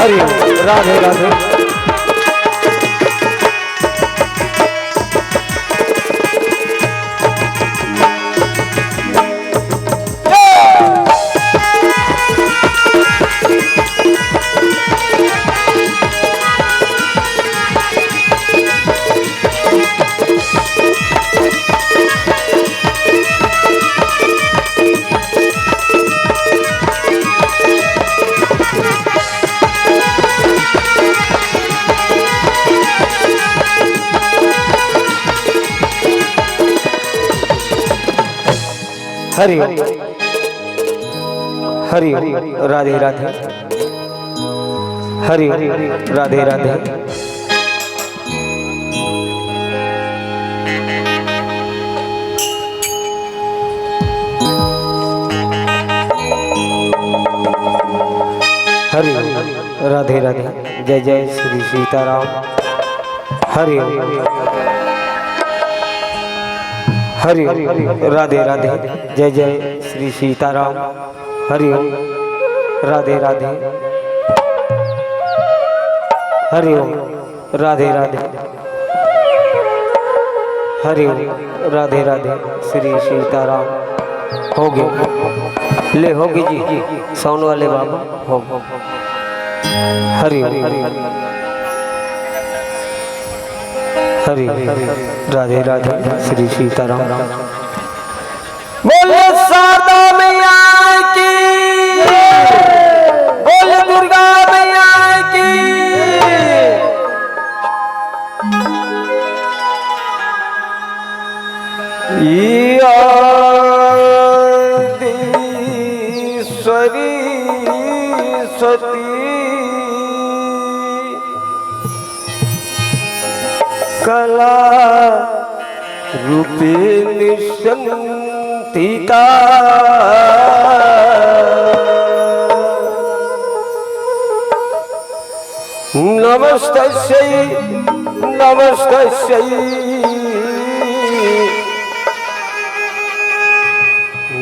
हरि राधे राधे। हरि हरि राधे राधे। हरि राधे राधे। हरि राधे राधे। जय जय श्री सीताराम। हरि हरि राधे राधे। जय जय श्री सीताराम। हरि ओम राधे राधे। हरि ओम राधे राधे। हरि ओम राधे राधे। श्री सीताराम। होगी ले होगी जी साउंड वाले बाबा हो। हरि हरि राधे राधे। श्री सीताराम। बोले शारदा मैया की, बोले दुर्गा मैया की। आदिश्वरी सती कला रूपे निशंतिता नमस्तस्यै नमस्तस्यै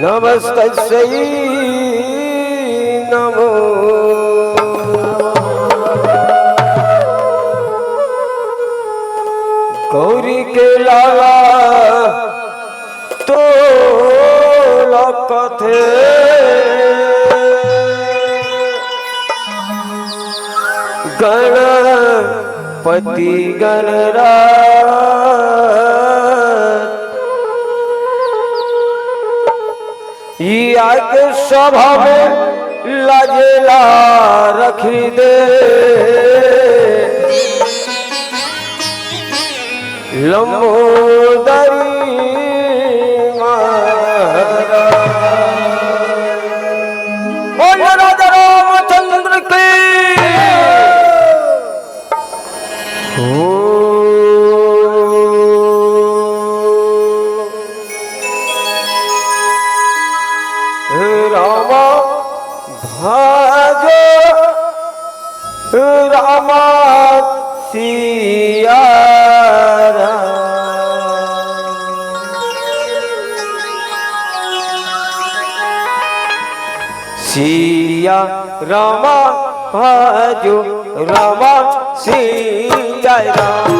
नमस्तस्यै नमो। गौरी के लाला तो लकथे गणपति गणराज आग सभा में लाजेला रखी दे लंबोदरी महाराज। राजा रामचंद्र की रामा भाजो रामा सिया सिया रामा भाजो रामा सिया राम।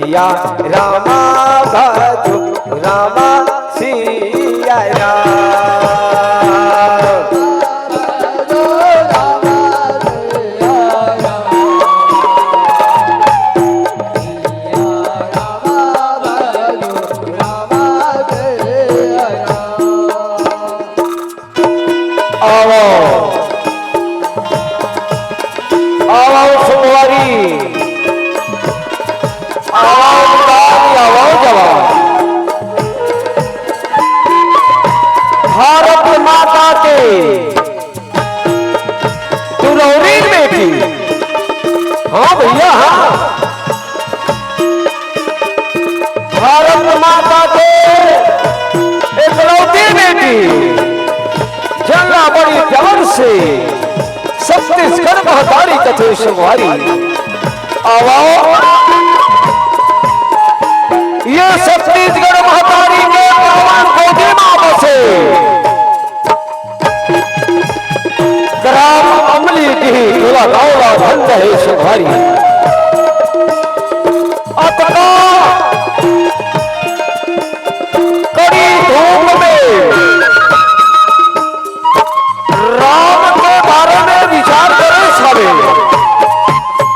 सिया रामा भद्र रामा सिया राम। भारत माता के दुलौरी बेटी, हाँ भैया हाँ, भारत माता के इकलौती बेटी, जंगा बड़ी प्यार से छत्तीसगढ़ महतारी कथे सुमारी। आओ ये छत्तीसगढ़ महतारी के पावन गोदी माँ से ग्राम अमली की तुला गौला धन है सुधारी। अतका कड़ी धूप में राम के बारे में विचार करें सारे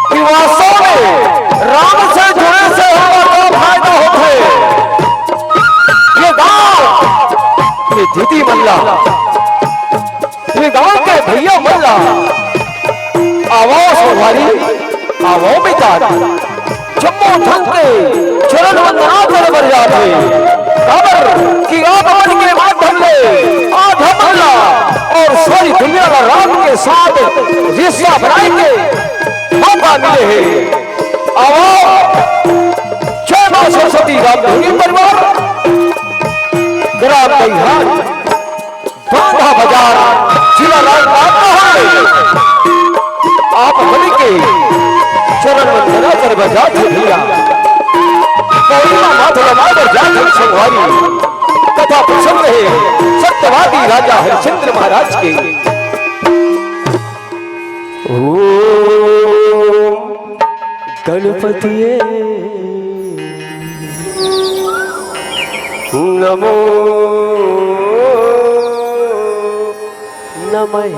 कि वास्तव में राम से जुड़े से हमारा क्या फायदा होते। ये गांव ये दीदी मल्ला, ये गांव के भैया मल्ला, आवाज हमारी आवो बेटा जम्मू ठंके चरण वंदना कर बर जाते खबर कि आगमन के माध्यम से आधा मल्ला और सारी दुनिया का राम के साथ रिश्ता बनाएंगे मौका मिले है। आओ जय मां सरस्वती रामधुनी परिवार ग्राम बिहार बांधा बाजार जिला राजनांदगांव आप बलि के चरण वंदना कर बजाते भैया माथ लगाकर जाकर संहारी कथा प्रसंग है सत्यवादी राजा हरिश्चंद्र महाराज के। गणपतिये नमो नमः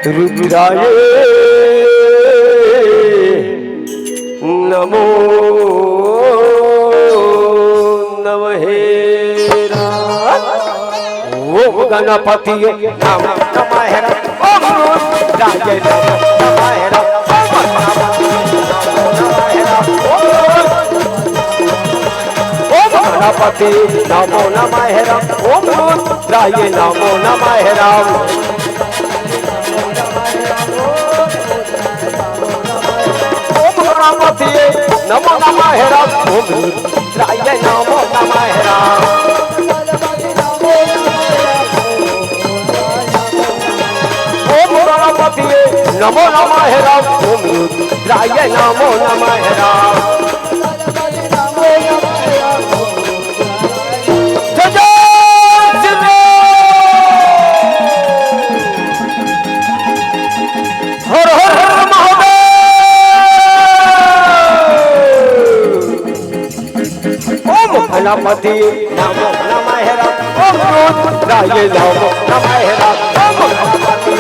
रुद्राय नमो नमः ओम गणपति नमः नमः ओम रुद्राय नमः ओम गणपति नमो नमः ओम रुद्राय नमो नमः गणपति नमो नमः ओम रुद्राय नमो नमः ओम गणपति नमो नमः ओम रुद्राय नमो नमः गणपति नमो नमः ओम रुद्राय नमो नमः ओम गणपति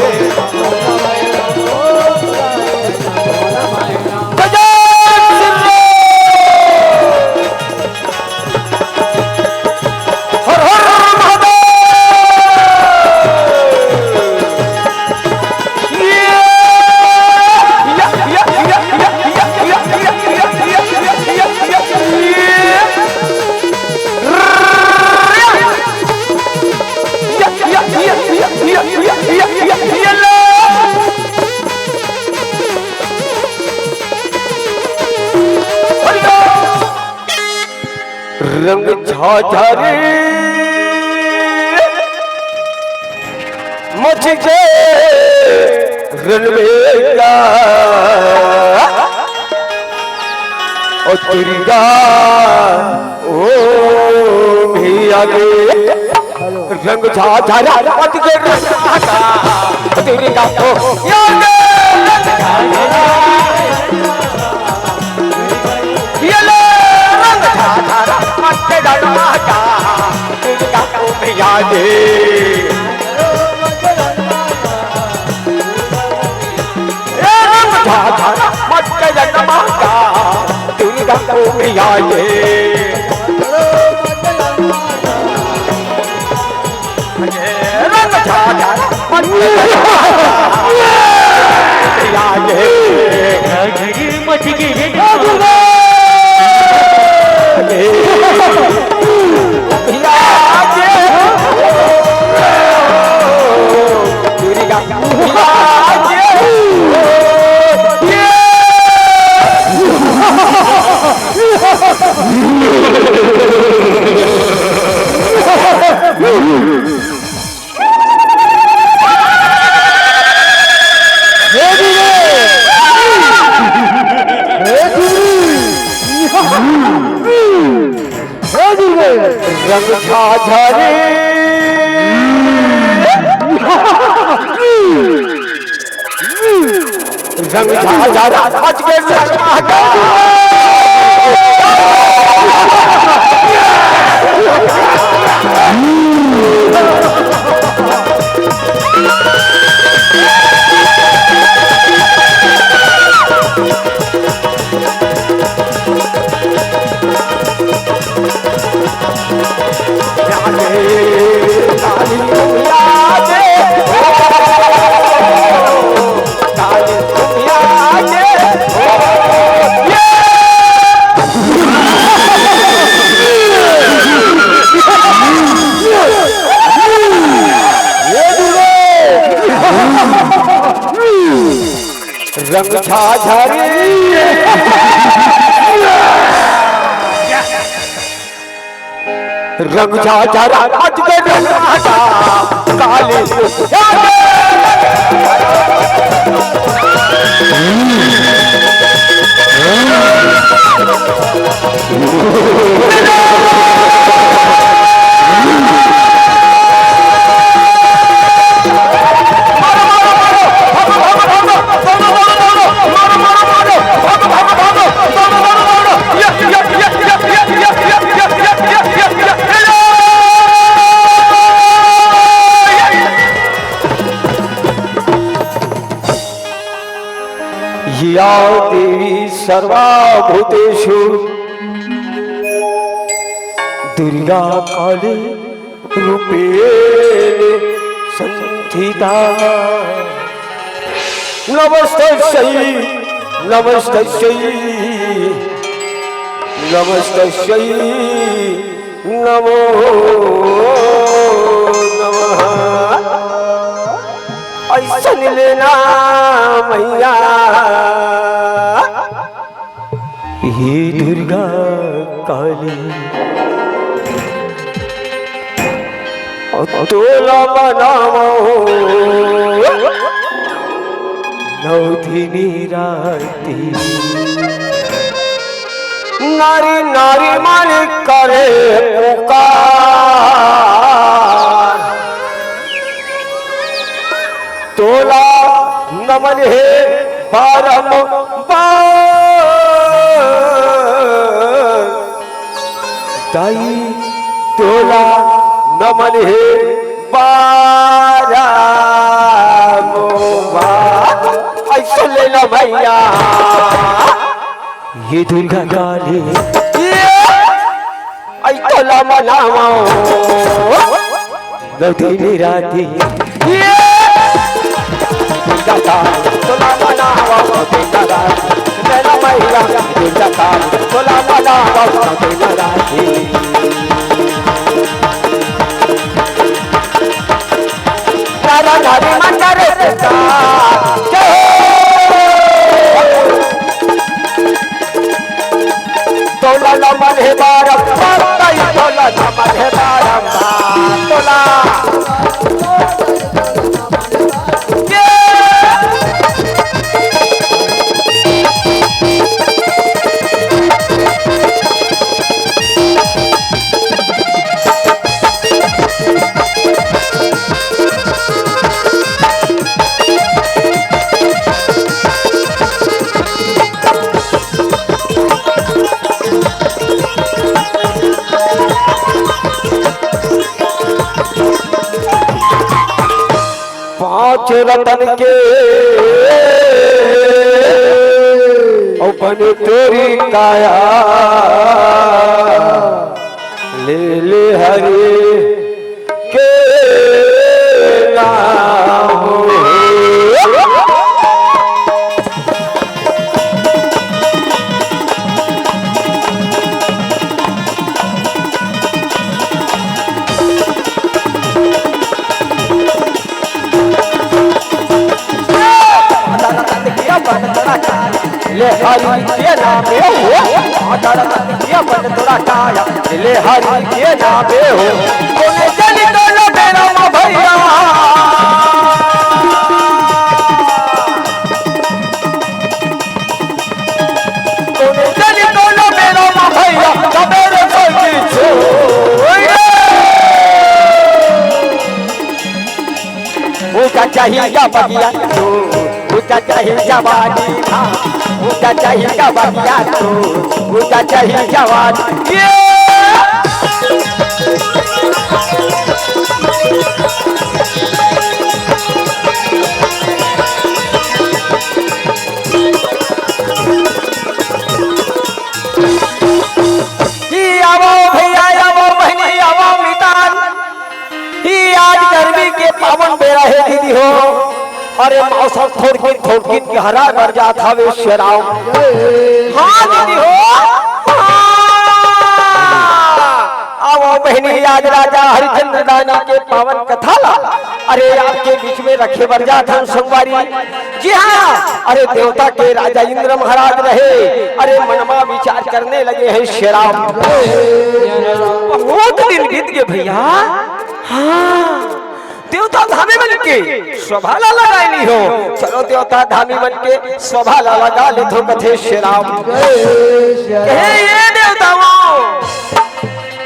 रंग झाझरे मच गए रणवेगा और तुरिया ओ भी आगे रंग झाझरा मत के रंगा तेरी का तो याद ये ले रंग झाझरा मत के रंगा तेरी का तो याद ये रंग झाझरा मत के रंगा तेरी का तो याद रंग झाझरा मत के याद मच गई रंग झाझरे रंग झाझरा मच के रंग झाझरे रंग झाझरा मच के रंगा काली या देवी सर्वभूतेषु दुर्गा काली रूपेण संस्थिता नमस्तस्यै नमस्तस्यै नमस्तस्यै नमो नमः ऐसन लेना मैया हे दुर्गा काली तोला बनाओ नौधिनी राती नारी नारी मालिक करे पुकार तोला नमन है बारंबार ताई तोला नमन है बारंबार ऐसा ले लो भैया ये दुर्गा काली ऐ तोला मनाओ नौधिनी राती दुर्गा तोला मनाओ नौधिनी राती लेला मैया दुर्गा तोला मनाओ नौधिनी राती नारा नारी मंदरे तोला नमन है बारंबार तोला नमन है बारंबार तोला पांच रतन के बने तेरी काया ले ले हरे के नाम। ले हरि के नामे हो बन तोरा काया ले हरि के नामे हो कोने चली दोनों बेरा मा भैया कोने चली दोनों बेरा मा भैया कबेरे कोई छो ऊंचा चाहिए या बगिया ऊंचा चाहिए जवानी ऊंचा चाहिए बगिया ऊंचा चाहिए जवानी आवो भैया आवो बहनी आवो मितान आज गर्मी के पावन बेरा है दीदी हो। अरे मौसम थोड़की हरा कर जाता वे शराब। हाँ दीदी हो आओ बहनी आज राजा हरिचंद्र दानी के पावन कथा ला अरे आपके बीच में रखे बरजात संगवारी। जी हाँ अरे देवता के राजा इंद्र महाराज रहे अरे मनमा विचार करने लगे हैं शराब। बहुत दिन बीत गए भैया। हाँ देवता धामी बन के स्वभाला लगाई हो चलो देवता धामी बन के स्वभाला लगा ले तो कथे शराब। ये देवताओं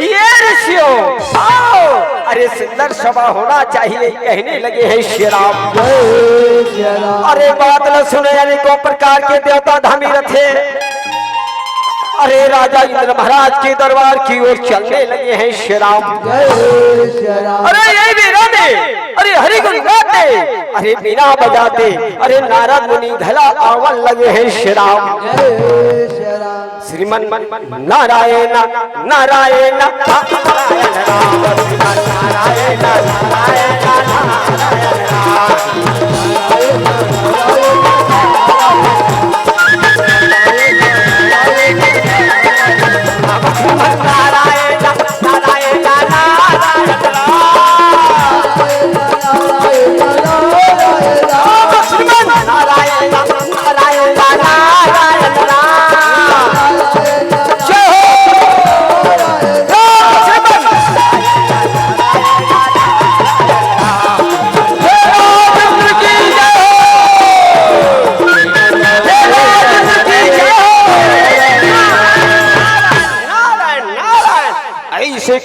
ये ऋषियों आओ अरे सुंदर सभा होना चाहिए कहने लगे हैं शराब। अरे बात न सुने अनेकों प्रकार के देवता धामी रथे अरे राजा इंद्र महाराज के दरबार की ओर चलने लगे हैं शराब। अरे यही वीरा दे अरे हरि गुण गाते अरे बीना बजाते अरे नारद मुनि धला आवन लगे हैं शराब। श्रीमन नारायण नारायण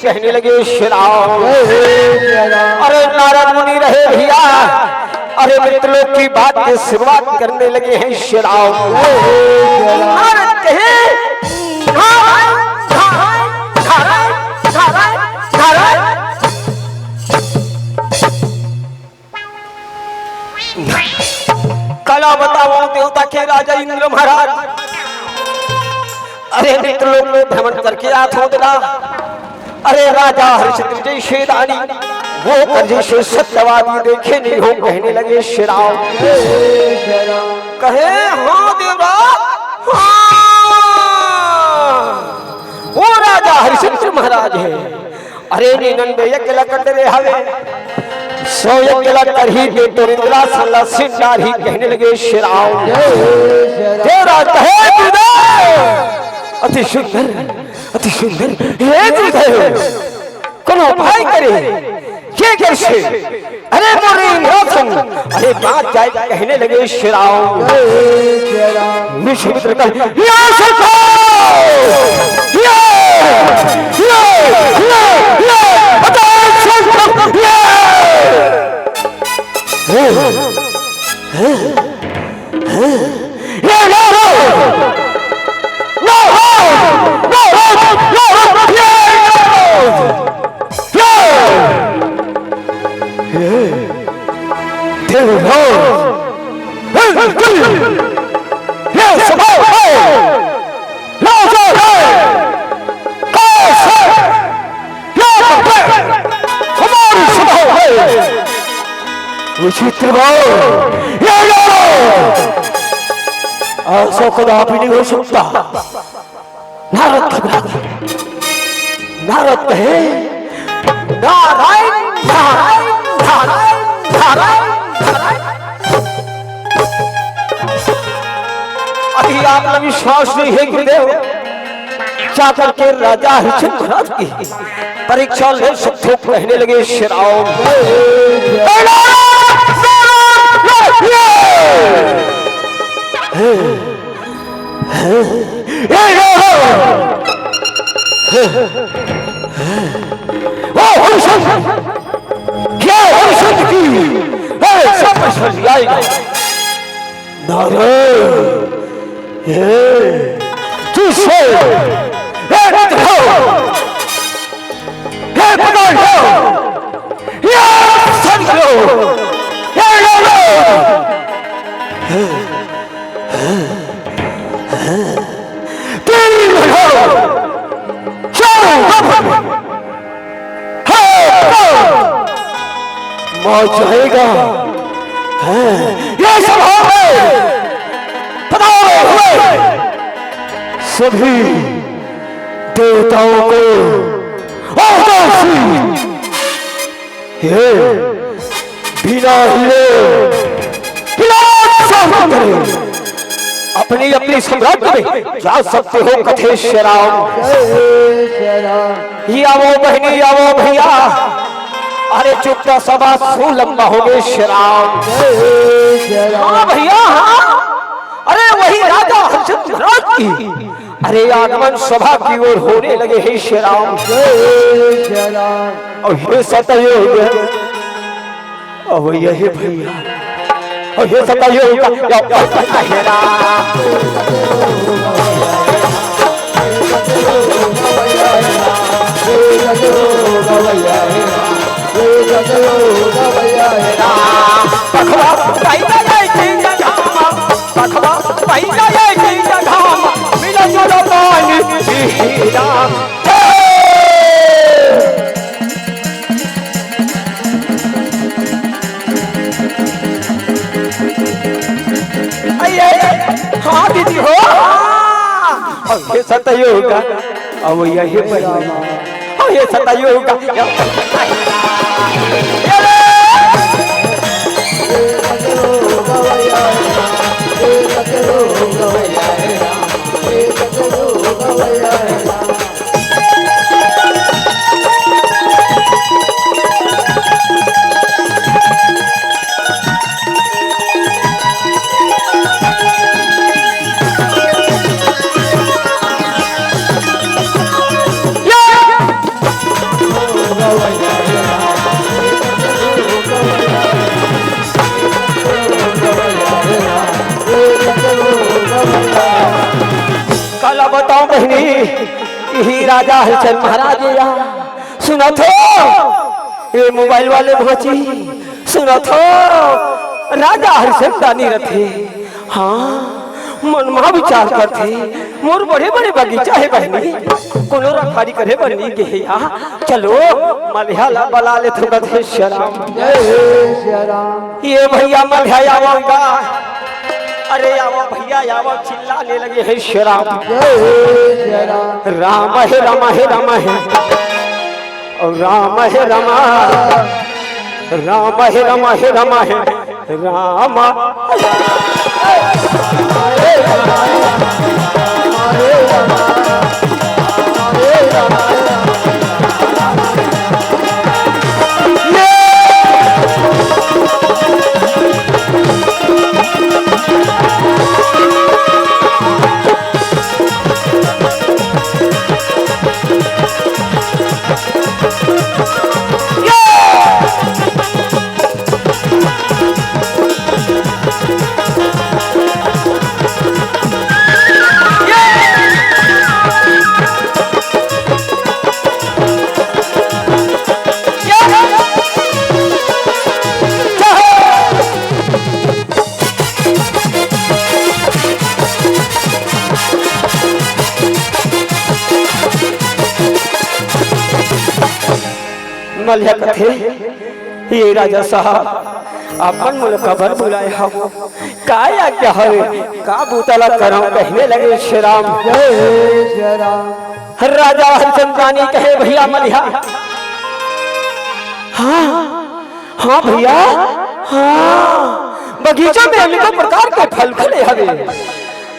कहने लगे शराब। अरे नारद मुनि रहे भैया अरे मित्रों की बात की शुरुआत करने लगे हैं शराब। कला बताओ देवता के राजा इंद्र महाराज अरे मित्रों में भ्रमण करके आते दिला अरे राजा हरिश्चंद्र जैसे दानी वो कर जैसे सत्यवादी देखे नहीं हो कहने लगे शराब। कहे हाँ देवराज हाँ वो राजा हरिश्चंद्र महाराज है अरे निनंदे यज्ञ कंडरे हवे सो यज्ञ कर ही दे तो इंद्रा सल्ला सिंगार ही कहने लगे शराब। देवराज कहे अति सुंदर ये कोनो भाई करे ये कैसे अरे मोरे इंद्रासन अरे बात जाए कहने लगे शराब। विश्वमित्र कह या ये स्वभाव है, राजा है, कैसे हमारी स्वभाव है विचित्र भाव। ये ऐसा कदापि नहीं हो सकता। नारद कहे नारायण नारायण नारायण नारायण नारायण। अभी आपका विश्वास नहीं है गुरुदेव, जाकर के राजा हरिश्चंद्र की परीक्षा ले सकते हो। कहने लगे श्री राम जाएगा। ये सब हुए सभी देवताओं को ये बिना हिले अपनी अपनी सम्राज्य में जा सकते हो। कथे श्री राम या वो बहनी या वो भैया, अरे चुपता सभा सू लंबा हो गए श्री राम। हाँ भैया हाँ, अरे वही राजा हरिश्चंद्र की अरे आगमन सभा की ओर होने लगे हे श्री राम। और ये सतयुग अब यही भैया और ये सतयुग हाँ दीदी हो। ये सतयुग अब यही ये सतयुग बताओ बहनी, यही राजा हरिश्चंद्र महाराज यहाँ सुना थो। ये मोबाइल वाले भोची सुना थो, राजा हरिश्चंद्र नहीं रहते। हाँ मन में विचार करते मोर बड़े बड़े बगीचा है बहनी, कोनो रखवारी करे बनी के यहाँ चलो मलयाला बला ले थोड़ा थे शराम। ये भैया मलया आवागा, अरे आवा भैया आवा चिल्लाने लगे हे श्री राम। राम है राम है राम है और राम है राम राम है राम है राम है राम। मलिया कथे ये राजा साहब अपन मुल कबर बुलाए हम का आज्ञा हवे का बुतला करम कहने लगे श्री राम जय राम। राजा हरिचंद्रानी कहे भैया मलिया हाँ हाँ भैया हाँ बगीचा में अनेकों प्रकार के फल फले हवे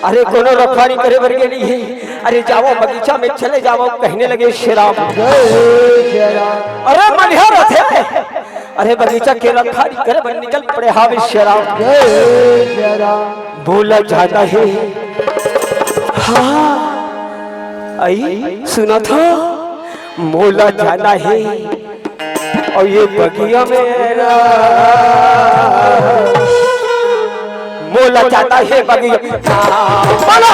अरे कोनो रखवारी करे वर्गे नहीं है अरे जाओ बगीचा में चले जाओ कहने लगे श्री राम जय राम। अरे मलिया रथे अरे बगीचा के रखवारी करे बन निकल पड़े हावे श्री राम जय राम। बोला जाता है हाँ आई सुना था मोला जाना है और ये बगिया मेरा मोला जाता है बगिया बोला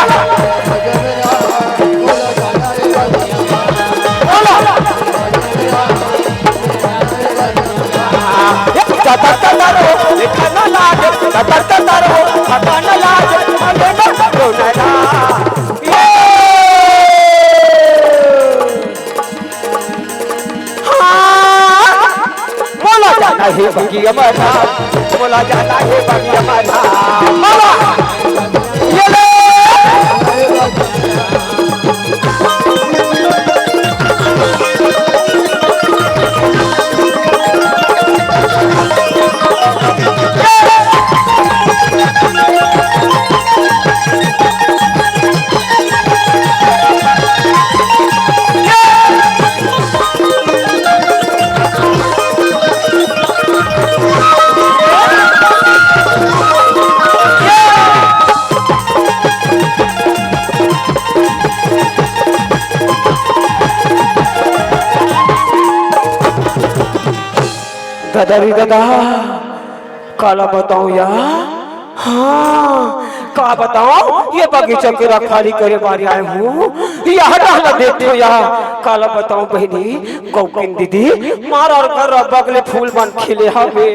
खाना लाज खाना लाज बोला जाता है बगिया मरा बोला जाता है बगिया मरा बोला ये ले दादारी दादा काला बताऊं यार हाँ का बताऊं ये बगीचा के रखवाली करे बारी आए हूँ यहाँ डाला देखो यहाँ काला बताऊं बहनी गौकिन दीदी मार और कर बगले फूल बन खिले हवे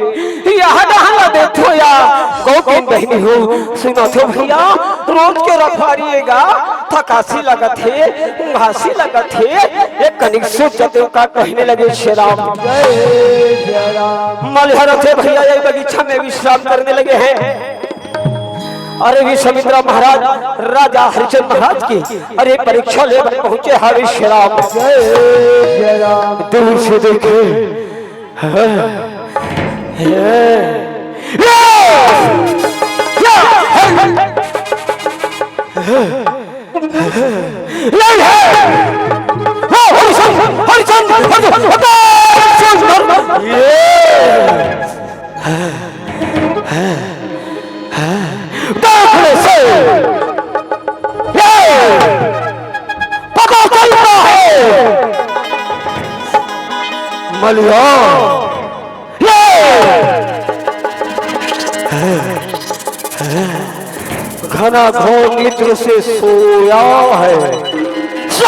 यहाँ डाला देखो यार गौकिन बहनी हो सुनो थे भैया रोज के रखवारीगा थकासी लगत है घासी लगत है एक कनिक सोच जाते का कहने लगे श्री राम जय राम। मलिहर थे भैया ये बगीचा में विश्राम करने लगे हैं अरे विश्वामित्र महाराज राजा हरिचंद्र महाराज की अरे परीक्षा ले पहुंचे हावे श्री राम जय राम। दूर से देखे मलिया घना घोर निद्र से सोया है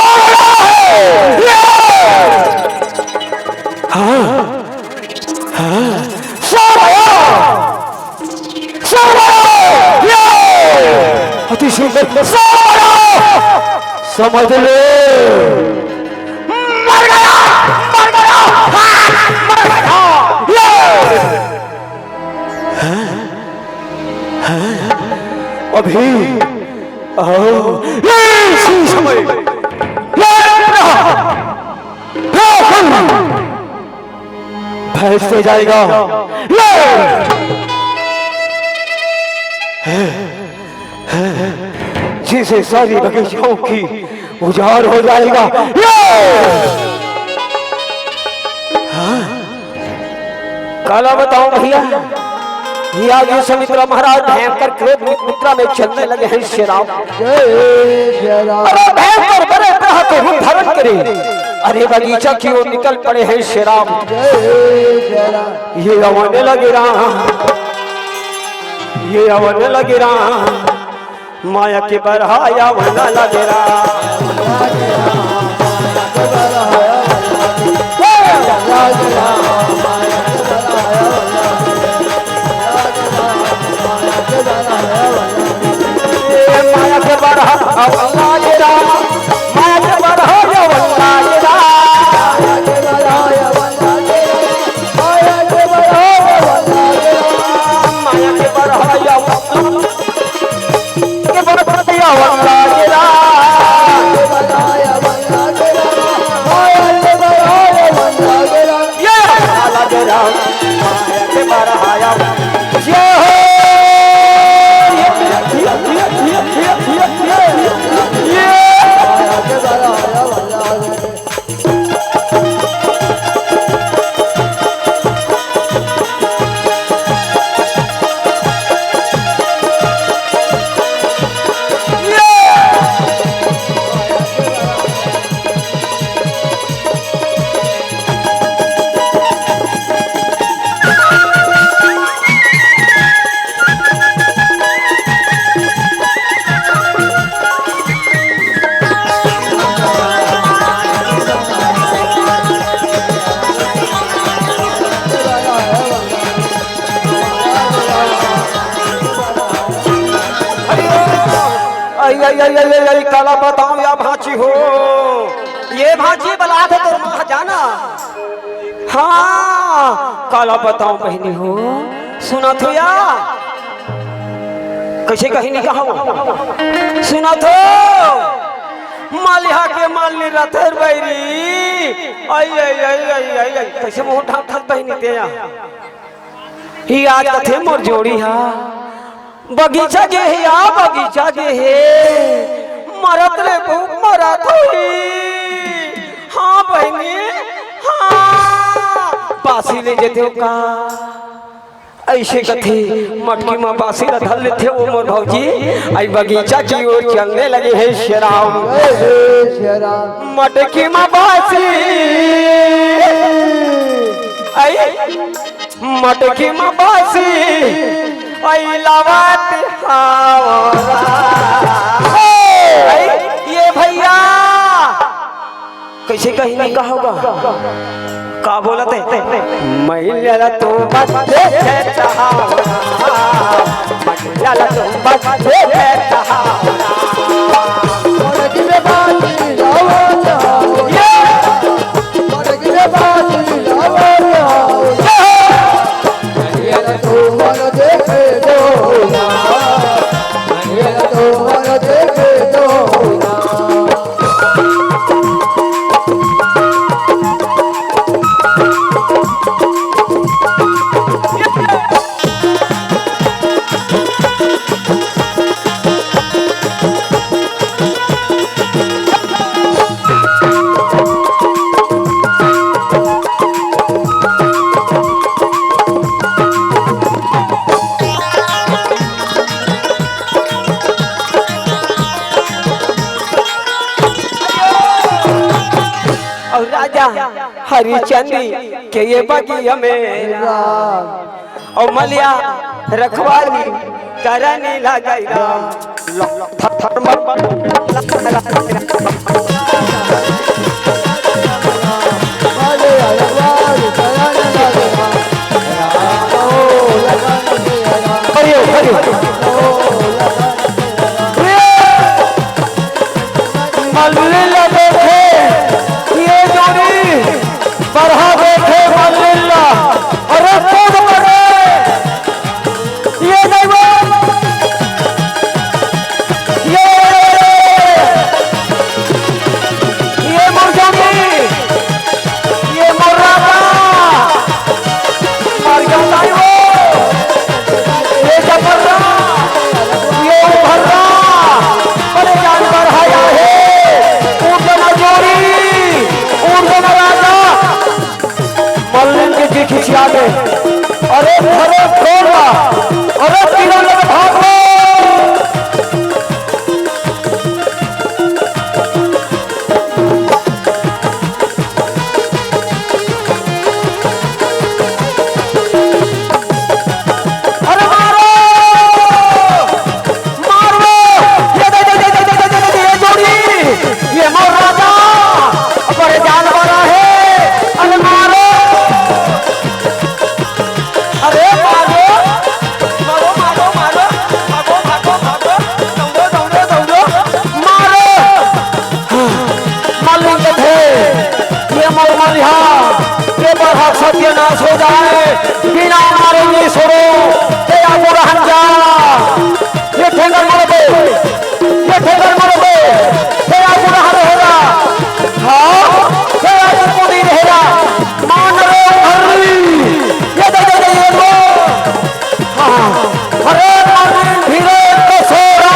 अति सुंदर समझ ले मर गया मर गया मर गया अभी इसी समय भैंस से जाएगा जिसे सारी बगीचाओं की उजाड़ हो जाएगा काला बताओ भैया ये आगे विश्वामित्र महाराज भयंकर क्रोध मुद्रा में चलने लगे हैं श्री राम जय राम। अरे भयंकर बड़े ग्रह को रूप धारण करे अरे बगीचा की ओर निकल पड़े हैं श्री राम जय राम। ये आने लगे राम ये आने लगे राम माया के बरहाया वना लगे माया के बरहा वना माया के बरहाया वना काला बताओ या भांची हो, ये भांची बला थे तो माँ जाना। हाँ काला बताओ बहनी हो, सुना तो या कैसे कहीं नहीं कहा सुना तो मालिहा के मालनी रथर बैरी आई आई आई आई आई आई कैसे मुंह ठाक ठाक बहनी ते या ही आज कथे मोर जोड़ी हा बगीचा गे है या बगीचा गे है मरत रे भूख मरत हुई। हाँ बहनी हाँ बासी ले जेते हो का ऐसे कथे मटकी में बासी धर लेते वो मोर भौजी आई बगीचा की ओर चलने लगे है शराब मटकी में बासी आई मटकी में बासी आई लावत ये भैया कैसे कहीं नहीं कहा होगा का बोलते महिला तो बच्चे महिला तो बच्चे हरिचंदी के ये बगिया में और मलिया रखवाली करने लगेगा बढ़ा देखे मल्लिल्ला अरे कूद पड़े ये नहीं ये मुर्जामी ये मुर्रागा मर जाता है वो ये जबर्रा ये उभर्रा बड़े जान बढ़ाया है ऊर्जा मजोरी ऊर्जा राजा मल्लिन के जी खिंचा गए अरे घरे खोला अरे तीनों लोग भागो अरे मारो मारो ये जोड़ी ये मोर राजा बड़े जानवर है अरे मारो अरे मारो मारो मारो मारो भागो भागो भागो दौड़ो दौड़ो दौड़ो मारो मालूम थे ये मोर मलिहा ये बरहा सत्यानाश हो जाए बिना मारेंगे सुरो ते आपको रहन जा ये ठेंगर मार दो ये ठेंगर मार दो ते आपको रहन रहेगा हाँ ते आपको नहीं रहेगा मान रो हरी ये दे दे ये लो हाँ अरे मान धीरे तो सोरा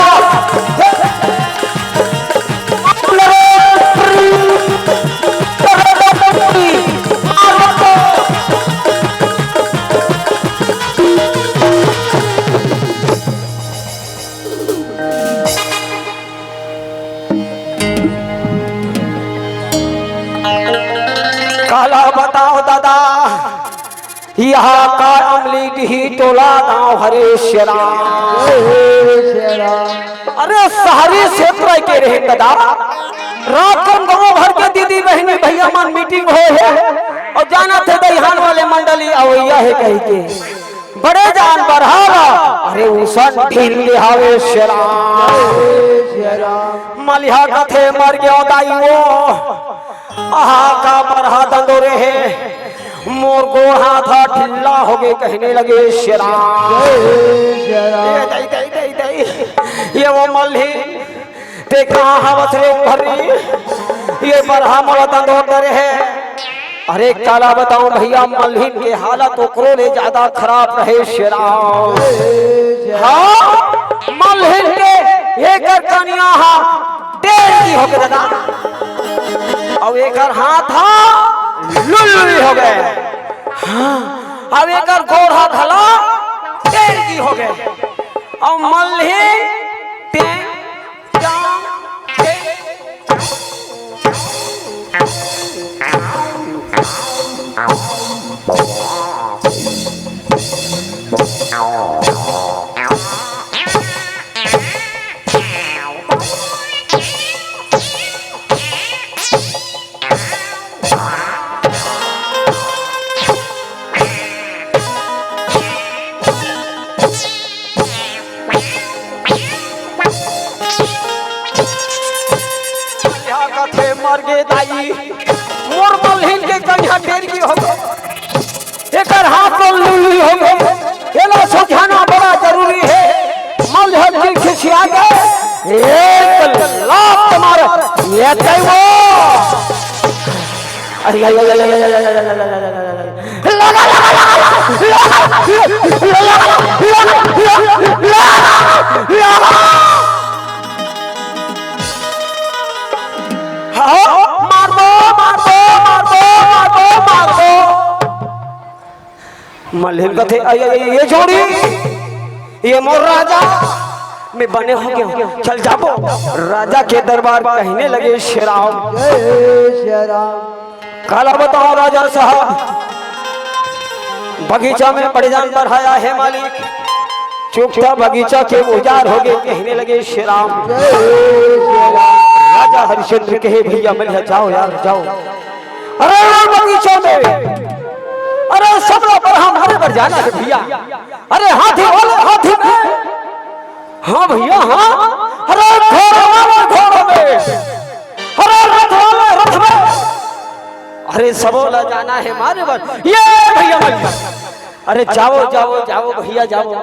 काला बताओ दादा यहाँ का अमली डी टोला गाँव हरेश्वरा अरे शहरी क्षेत्र के रहे दादा रात को गाँव भर के दीदी बहनी भैया मन मीटिंग हो है और जाना थे दहिहान वाले मंडली अवैया है कही के बड़े जान बढ़ावा अरे उसन ढील हरेश्वरा जय राम मलिहा कथे मर गयो दाई वो आहा का बरहा दंदोरे है मोर को हाथा ठिल्ला हो गए कहने लगे श्रीराम जय राम ये वो मल्ही ते कहाँ हवस रे भरी ये बरहा मोर दंदोरे है। अरे काला बताऊं भैया मल्हीन के हालत ओकरो ले ज्यादा खराब रहे श्रीराम। हाँ मल्हीन के एक कनिया हा डेढ़ की हो गए दादा और एक हाथ हा लुल्लुली हो गए। हाँ अब एक गोढ़ा धला डेढ़ की हो गए और मल्हीन मर गए दाई मोर मल्हीन के कन्या ढेर की हो गए एक हाथ तो लुल्ली हो गए एला समझाना बड़ा जरूरी है। मल्हीन की खिसिया गए एक लात मारे ये कई वो अरे मार दो मार दो मार दो मार दो मार दो। मल्हीन कथे ये छोड़ी ये मोर राजा में बने हो गया चल जाबो राजा के दरबार कहने लगे श्रीराम जय राम। काला बताओ राजा साहब बगीचा में बड़े जान बढ़ाया है मालिक चुपचाप बगीचा के उजार हो गए कहने लगे श्रीराम। राजा हरिश्चंद्र कहे भैया मलिहा जाओ यार जाओ। अरे बगीचा में अरे सब लोग पर हमारे पर जाना है भैया। अरे हाथी वाले हाथी में हाँ भैया हाँ अरे घोड़ों में अरे रथ वाले रथ में अरे सबोला जाना है हमारे पर ये भैया मलिहा। अरे जाओ जाओ जाओ भैया जाओ।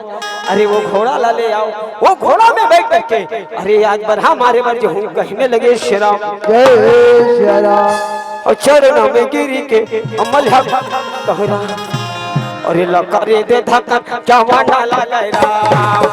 अरे वो घोड़ा ला ले आओ वो घोड़ा में बैठ के अरे आज बरहा मारे पर जो हूँ कहने लगे श्रीराम जय राम। और चरणों में गिरी के अमल कहरा अरे लकारे दे धक्का क्या वाना ला ले राम।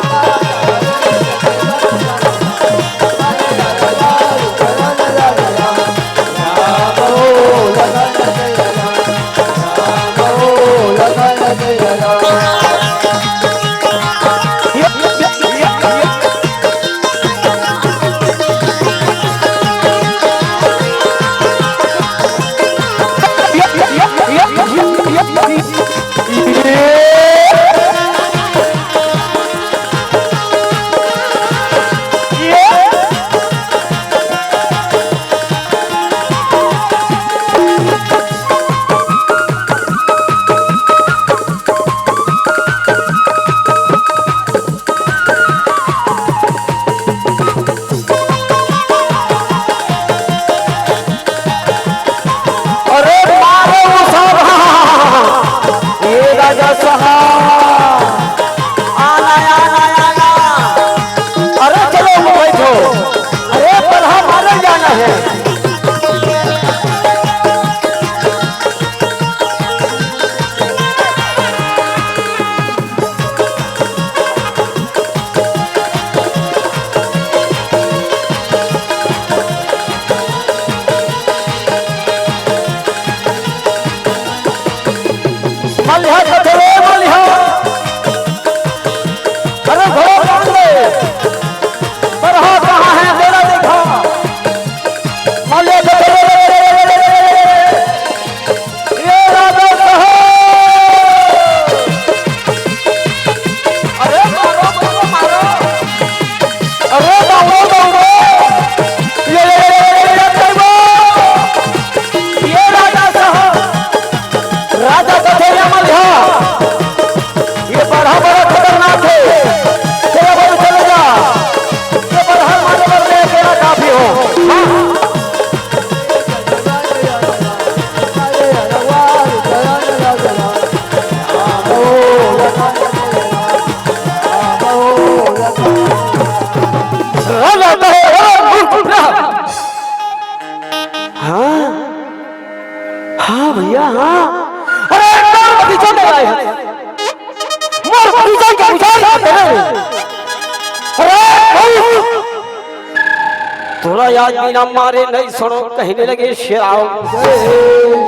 आज बिना मारे नहीं सुनो कहने लगे श्याम जय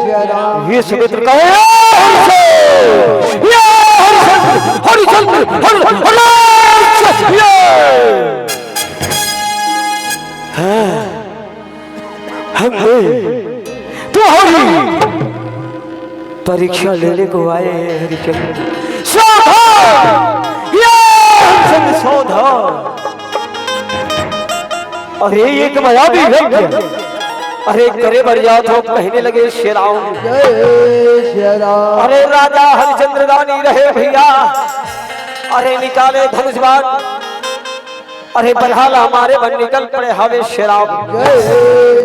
श्री राम ये सुमित्र कहे हरिचंद्र तुम्हारी परीक्षा लेने को आए हैं हरिचंद्र सावधान। अरे एक मायावी यज्ञ अरे करे बरिया तो कहने लगे श्री राम जय श्री राम अरे राजा हरिचंद्र रानी रहे भैया अरे निकाले धनुष बाण अरे बरहाला हमारे बन निकल पड़े हवे श्री राम जय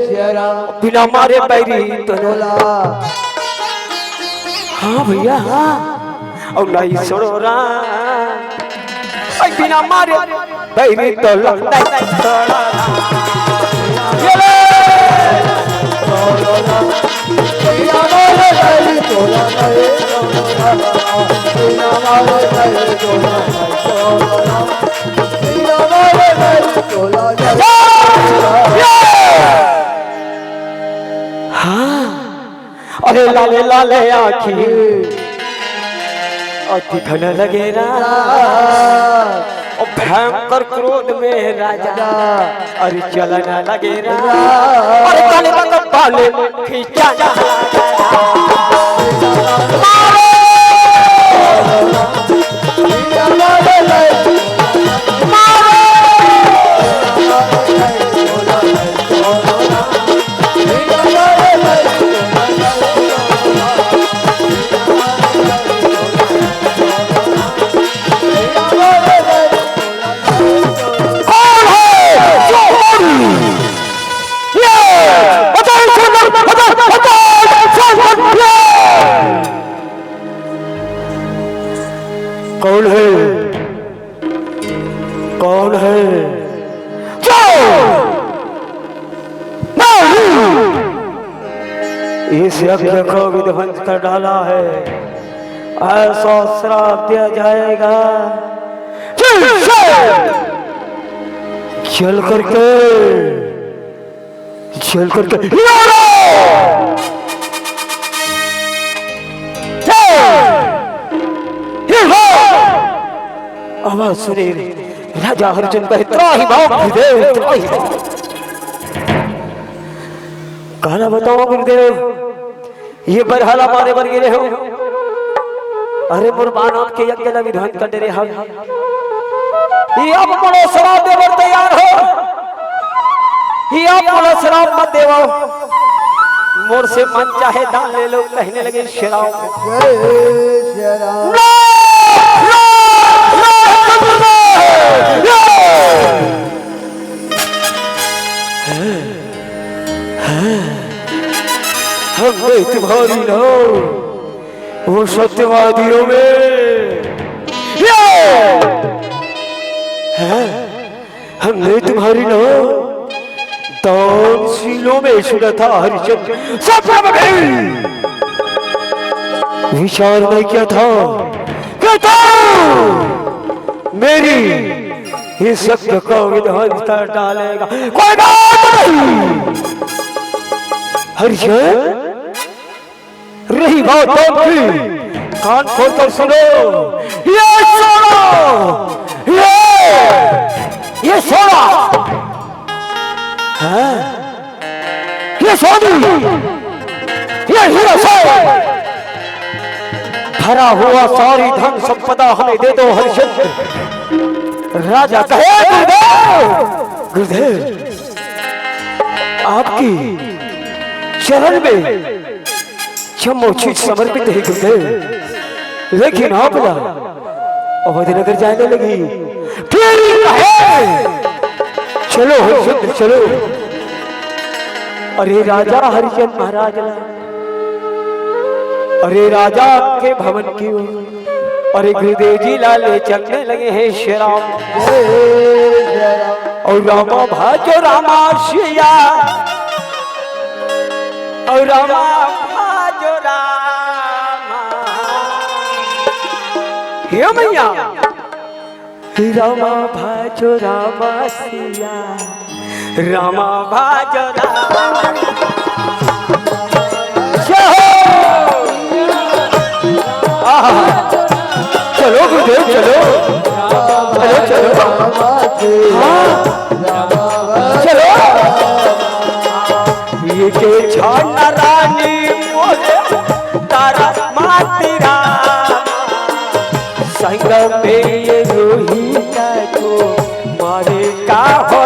श्री राम बिना मारे पैरी तो बोला हाँ भैया हाँ और नहीं छोड़ो राम बिना मारे पैरी तो लगता अरे लाले लाले आँखी अति घन लगे और भयंकर क्रोध में राजा अरे चलना लगे अरे काले रंग पाले खींचा कौन है कौन है इस यज्ञ को विध्वंस कर डाला है ऐसा श्राप दिया जाएगा चल करके आवाज सुने राजा हरिचंद्र कहे त्राही भाव गुरुदेव त्राही कहना बताओ गुरुदेव ये बरहाला मारे बन गिरे हो अरे मुरबान के यज्ञ का विध्वंस कर दे हम ये अब बड़ो शराब देवर तैयार हो ये अब बड़ो शराब मत देवो मोर से मन चाहे दान ले लो कहने लगे शराब जय श्री राम हम तुम्हारी ना वो सत्यवादियों में हमने तुम्हारी ना दानशीलों में सुना था हरिचंद्र विचार नहीं किया था कहता मेरी इस यज्ञ को विध्वंस कर डालेगा कोई बात नहीं हरिचंद्र रही बात की कान खोलकर सुनो ये सोना ये सोनी ये हीरा से भरा हुआ सारी धन संपदा हमें दे दो हरिचंद्र राजा कहे गुरुदेव आपकी चरण में चमोचित समर्पित है गुरुदेव लेकिन आप अवधनगर जाने लगी फिर चलो हरिचंद्र चलो अरे राजा हरिचंद्र महाराज अरे राजा के भवन की अरे गुरुदेव जी लाले चलने लगे हैं श्री राम और रामा भाजो रामा श्रिया और रामा भाजो रामा हे मैया रामा भाजो रामा श्रिया रामा भाजो चलो गुरुदेव चलो चलो चलो ये के छाना रानी मोरे तारा मातीरा संग में ये रोहिता को मारे का हो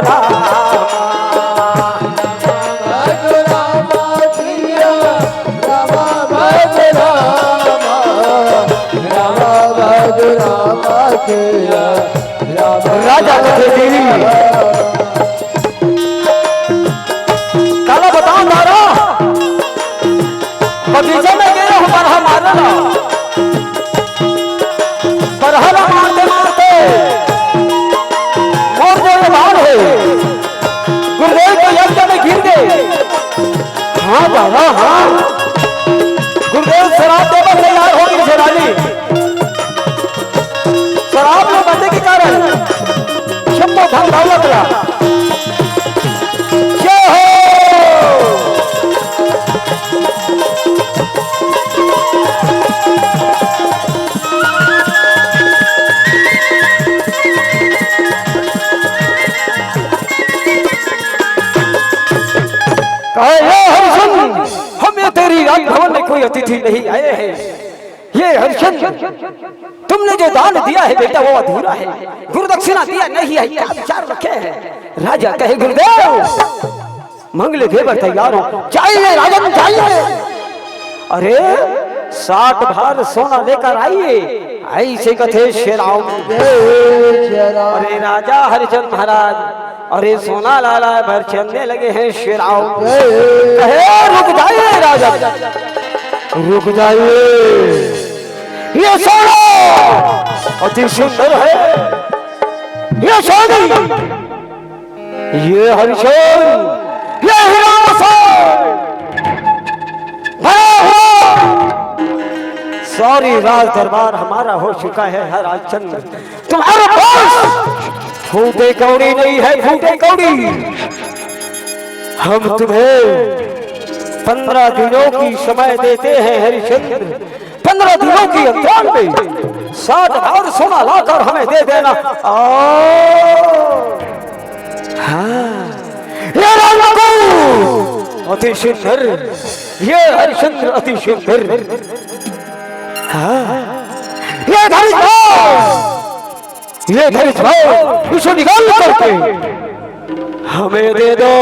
राजा कथे देवी काला बताओ मारो बगीचे में गए हो बरहा मारना बरहा मारते मारते मोर जो बाहर है गुरुदेव के यज्ञ में गिर गए। हाँ बाबा हाँ गुरुदेव शराब देवर तैयार होगी शेरानी शराब में बंदे के कारण शब्दों धन दौलत रहा जय हो हमें तेरी राजभवन में कोई अतिथि नहीं आए हैं। ये हरिश्चंद्र तुमने जो दान दिया है बेटा वो अधूरा है गुरु दक्षिणा दिया नहीं है क्या विचार रखे हैं। राजा कहे गुरुदेव मंगल देवर तैयार हो चाहिए राजन चाहिए। अरे 60 भार सोना लेकर आइए ऐसे कथे शेराव। अरे राजा हरिचंद्र महाराज अरे सोना लाला भर चलने लगे हैं शेराव। कहे रुक जाइए राजा रुक जाइए ये सोना अति सुंदर है ये सोनी ये हरिचंद्र ये हीरा सारी राज दरबार हमारा हो चुका है हरिचंद्र तुम्हारे पास फूटे कौड़ी नहीं है फूटे कौड़ी। हम तुम्हें 15 दिनों की समय देते हैं हरिचंद्र 15 दिनों की अंतराल में 60 भार सोना लाकर हमें दे देना। हाँ ये अति सुंदर ये हरिचंद्र अति सुंदर। हाँ ये धरित भाव इसे निकाल करके हमें दे दो।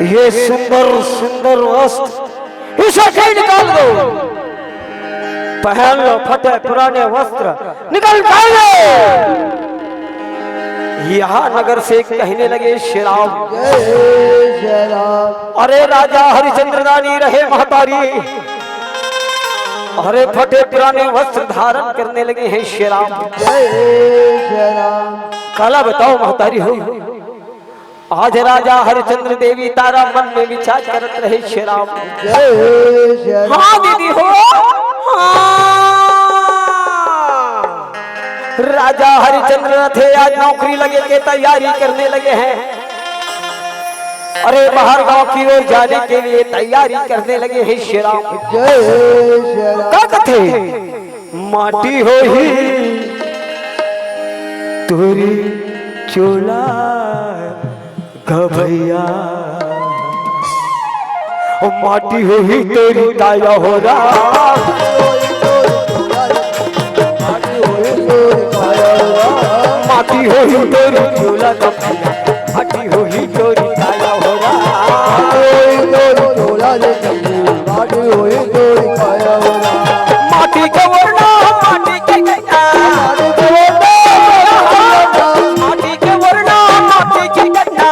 ये सुंदर सुंदर वस्त्र इसे कहीं निकाल दो पहन लो फटे पुराने वस्त्र निकल जाएंगे। यहाँ नगर से कहने लगे शेराव अरे राजा हरिचंद्र रानी रहे महतारी अरे फटे पुराने वस्त्र धारण करने लगे हैं शेराव। काला बताओ महतारी हो आज राजा हरिचंद्र देवी तारा मन में विचार करत रहे शेराव। हाँ दीदी हो राजा हरिचंद्र थे आज नौकरी लगे के तैयारी करने लगे हैं। अरे बाहर गांव की ओर जाने के लिए तैयारी करने लगे हैं शेराव। क्या कथे माटी हो ही तोरी चोला घभैया माटी हो ही तेरी काया हो रहा माटी हो ही तेरी चोला घभैया माटी हो ही तेरी काया हो रहा माटी का वर्णा माटी के माटी के वर्णा माटी की कन्या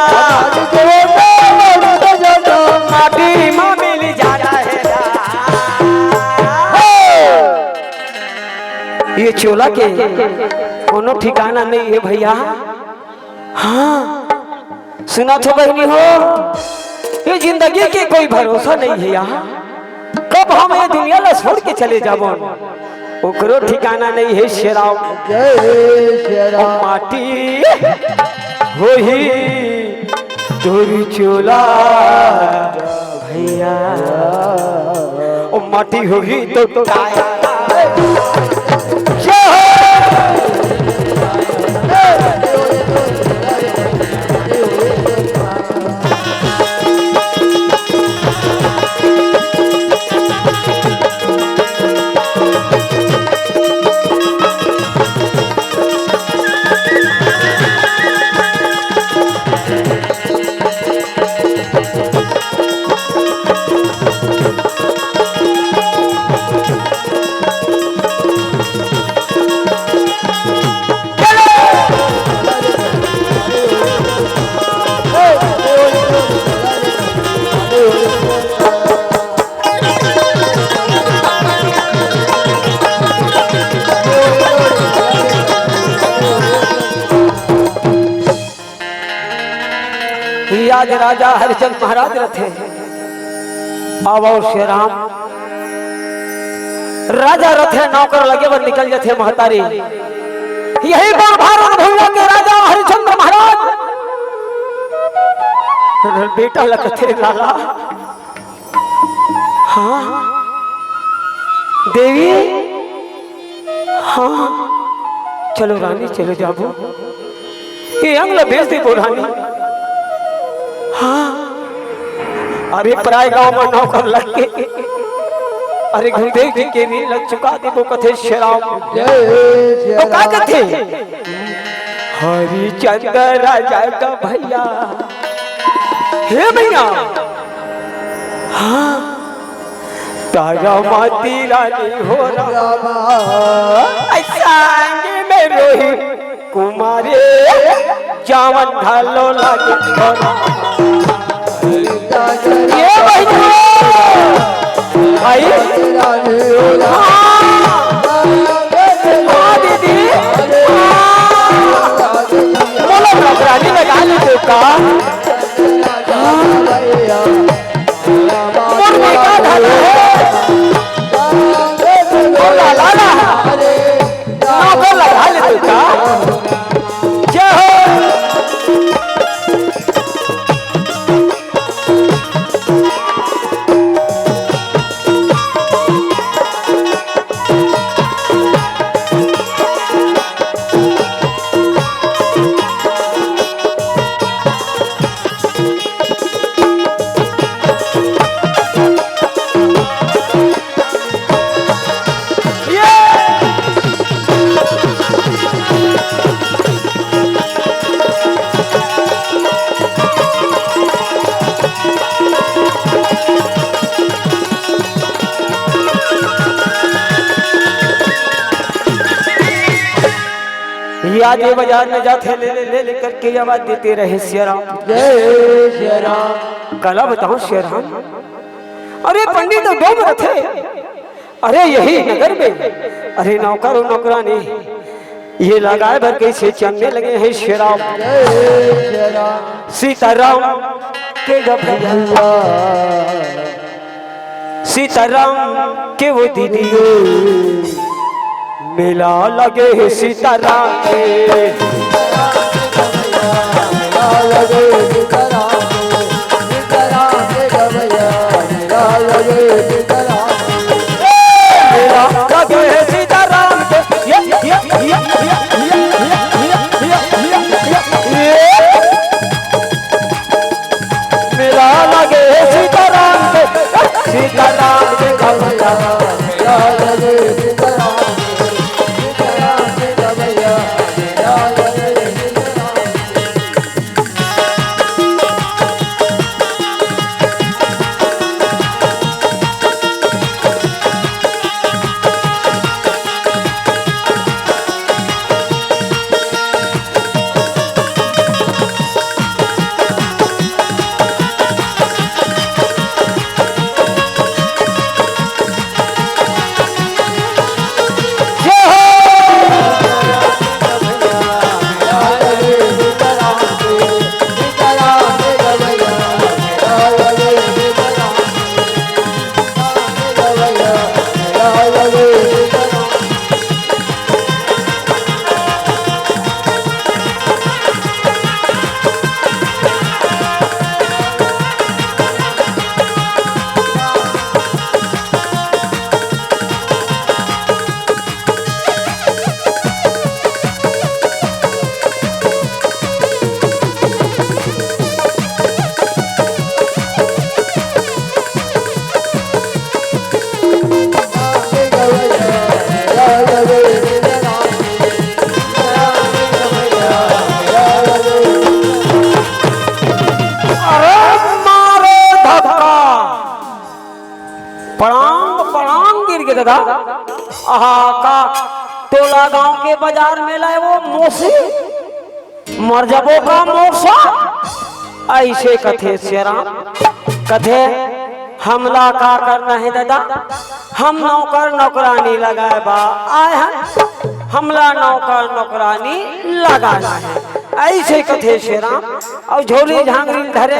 माटी माँ मिल जाना है। ये चोला के कोनो ठिकाना नहीं है भैया। हाँ सुना तो बहनी हो ये जिंदगी के कोई भरोसा नहीं है यहाँ कब हम ये दुनिया ला छोड़ के चले जाबो ओकरो ठिकाना नहीं है शेराव। माटी हो ही दूर चोला भैया ओ माटी होगी तो काया जय आज राजा हरिचंद्र महाराज रथे आवो श्री राम राजा रथे नौकर लगे वर निकल जाते महतारी यही पर भारत भूमि के राजा हरिचंद्र महाराज बेटा लखथे लाला हाँ देवी हाँ चलो रानी चलो जाबो ये अंगला भेज दे रानी हाँ अरे पराय गांव में नौकर लग के अरे गुरुदेव जी के भी लग चुका थे वो कथे शराब तो क्या कथे हरिचंद्र राजा का भैया हे भैया हाँ तारा माती रानी हो रामा ऐसा में रोही कुमारे जावन ढालो लागे ये भैया भाई हाँ दीदी बोलो रानी लगा ली का लगा ले का जय हो आज ये बाजार में जाते ले ले ले लेकर के आवाज देते रहे श्री राम जय श्री राम। कला बताओ श्री राम अरे पंडित तो दो में थे अरे यही नगर में अरे नौकर और नौकरानी ये लगाए भर कैसे चलने लगे हैं श्री राम जय श्री राम। सीताराम के भैया सीताराम के वो दीदी मेला लगे है सीताराम के मेला लगे सीताराम के सीताराम के गवैया मेला लगे सीताराम मेला लगे है सीताराम के मेला लगे है सीताराम के सीताराम के गवैया मेला लगे सीताराम सीताराम के गवैया मेला लगे सीताराम का टोला गांव के बाजार में लाए वो मोसी मर जबो का मोसा ऐसे कथे शेरा कथे हमला का करना है दादा हम नौकर नौकरानी लगाए बा आए हैं हमला नौकर नौकरानी लगाना है ऐसे कथे शेरा और झोली झांगरी धरे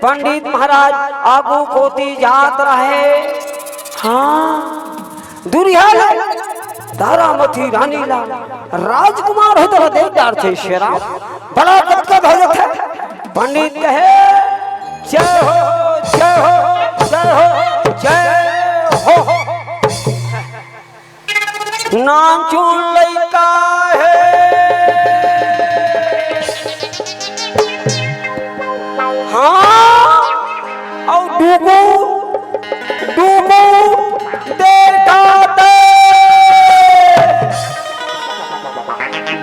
पंडित महाराज आगू कोती जात रहे। हाँ दुर्या तारामती रानी ला राजकुमार हो तो देख डार थे शेरा बड़ा कटकट हो जाता पंडित कहे जय हो जय हो जय हो जय हो नाचू लइका है हाँ और डूबू डूबू देखा दे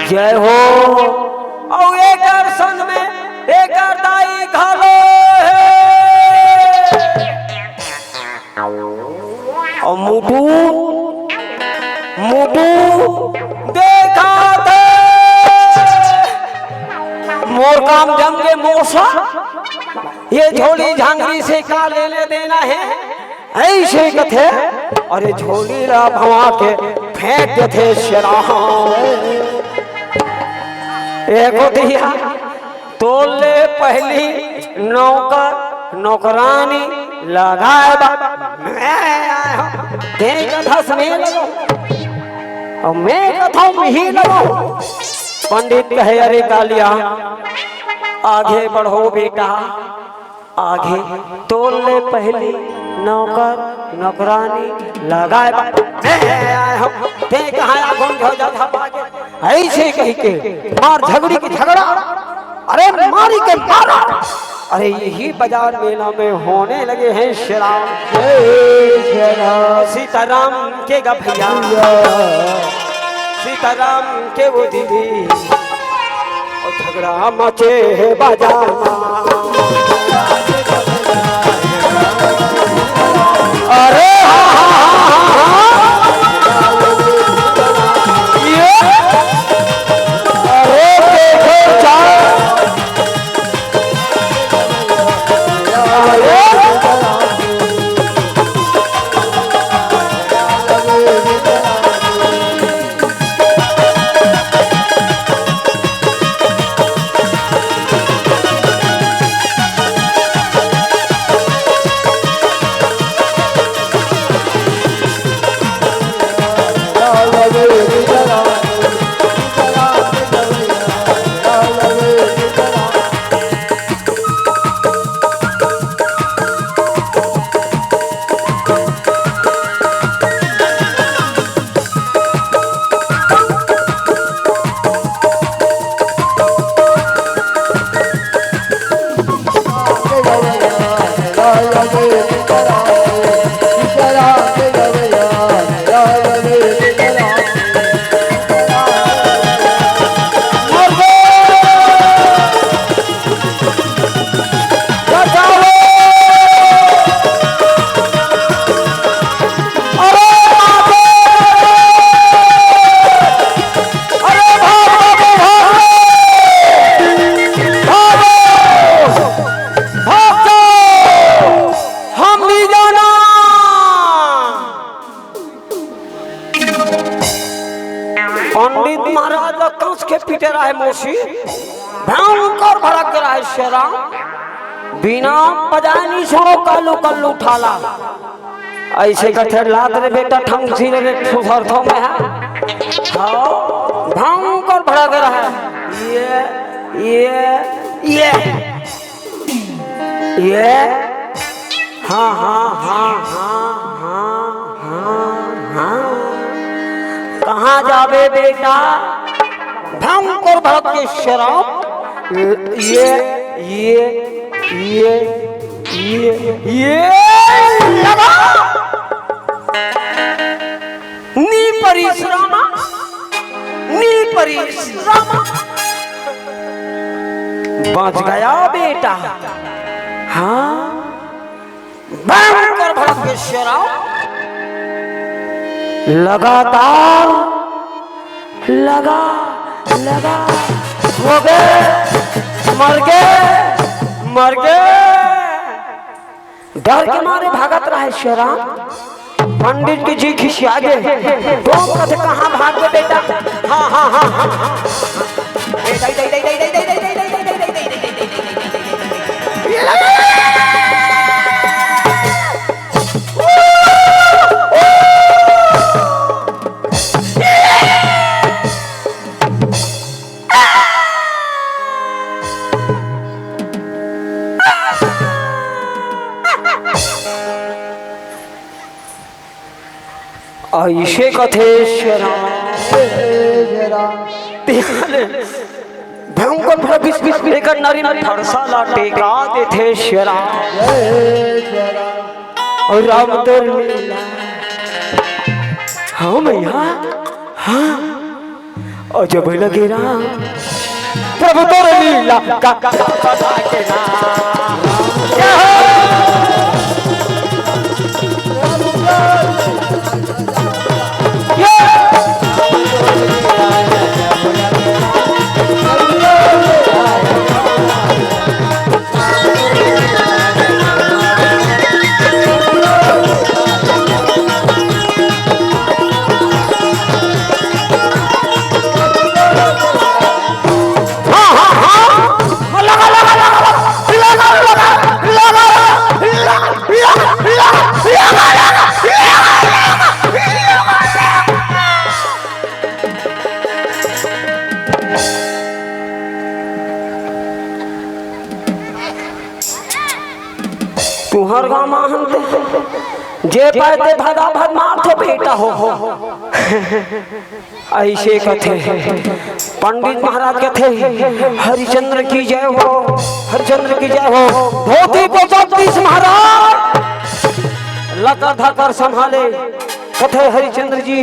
जय हो और एक संग में एक दाई घालो और मुटू मुटू देखा दे मोर काम जम के मोसा ये झोली झांगरी से का लेने देना है ऐसे कथे अरे झोली ला भवा के फेंक थे शरा एक दिया तोले पहली नौकर नौकरानी लगाए कथा लगो और मैं कथा ही लगो पंडित कहे अरे कालिया आगे बढ़ो बेटा आगे तोले पहली नौकर नौकरानी लगाए ऐसे कह के मार झगड़ी की झगड़ा अरे मारी के मारा अरे यही बाजार मेला में होने लगे हैं शराब सीताराम के गभैया सीताराम के वो दीदी और झगड़ा मचे है बाजार अरे पंडित महाराज कंस के पीटे रहा है मोशी भयंकर भड़क रहा है शेरा बिना बजानी छोड़ो कल्लू कल्लू ठाला ऐसे कथे लाद रे बेटा ठंसी रे सुधरथों में है हाँ भयंकर भड़क रहा है ये हाँ हाँ हाँ हाँ हाँ हाँ हाँ कहाँ जावे बेटा भयंकर भड़क के शराब ये लगा नी परिश्रम बच गया बेटा हाँ भयंकर भड़क के शराब लगातार लगा लगा हो गए, मर गए। डर के मारे भागत रहे शेरा। पंडित की जी खिसिया गए, कहाँ भाग गए बेटा? हाँ हाँ हाँ हाँ ऐसे कथे भयंकर विष लेकर नारी फरसाला टेका देते शेरा और राम हाँ मैया हाँ और जब लगे राम प्रभु तोर लीला तुहर गाँव महंत जे पाते भगा भग मार तो बेटा हो ऐसे कथे पंडित महाराज कथे हरिचंद्र की जय हो, हरिचंद्र की जय हो। धोती को 34 महाराज लकर धकर संभाले कथे हरिचंद्र जी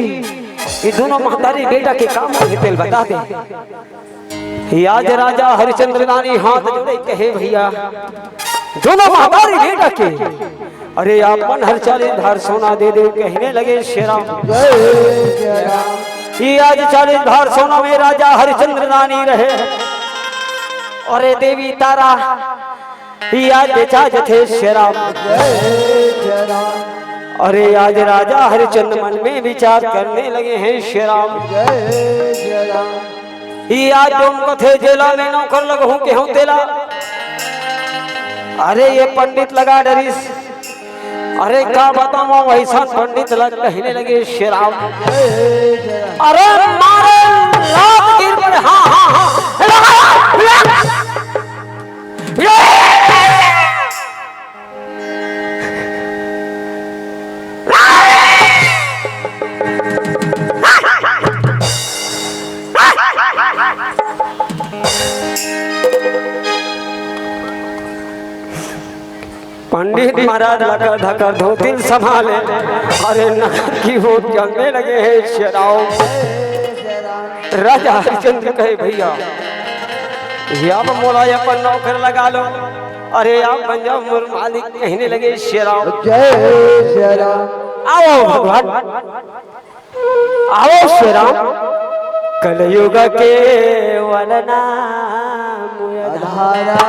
ये दोनों महतारी बेटा के काम तेल बता दे। आज राजा हरिचंद्र नानी हाथ जोड़े कहे भैया दोनों महातारी बेटा के अरे आप मन हर 40 धार सोना दे दे। कहने लगे शेरा ये आज 40 धार सोना में राजा हरिचंद्र रानी रहे। अरे देवी तारा ये आज बेचा जथे शेरा। अरे आज राजा हरिचंद्र मन में विचार करने लगे हैं शेरा। ये आज तुम कथे जेला में नौकर लगहूं के हूं तेला। अरे ये पंडित लगा डरिस। अरे क्या बताऊं वैसा पंडित कहने लगे शेराव। अरे मारे लात गिर पड़े। हाँ हाँ हाँ पंडित महाराज लगा धकर धोती संभाले। अरे नगर की वोट जमने लगे हैं शेराओ। राजा हरिचंद्र कहे भैया आप मोला अपन नौकर लगा लो। अरे आप बन जाओ मोर मालिक। कहने लगे शेराओ आओ भगवान आओ शेराओ। कलयुग के वलना मुयधारा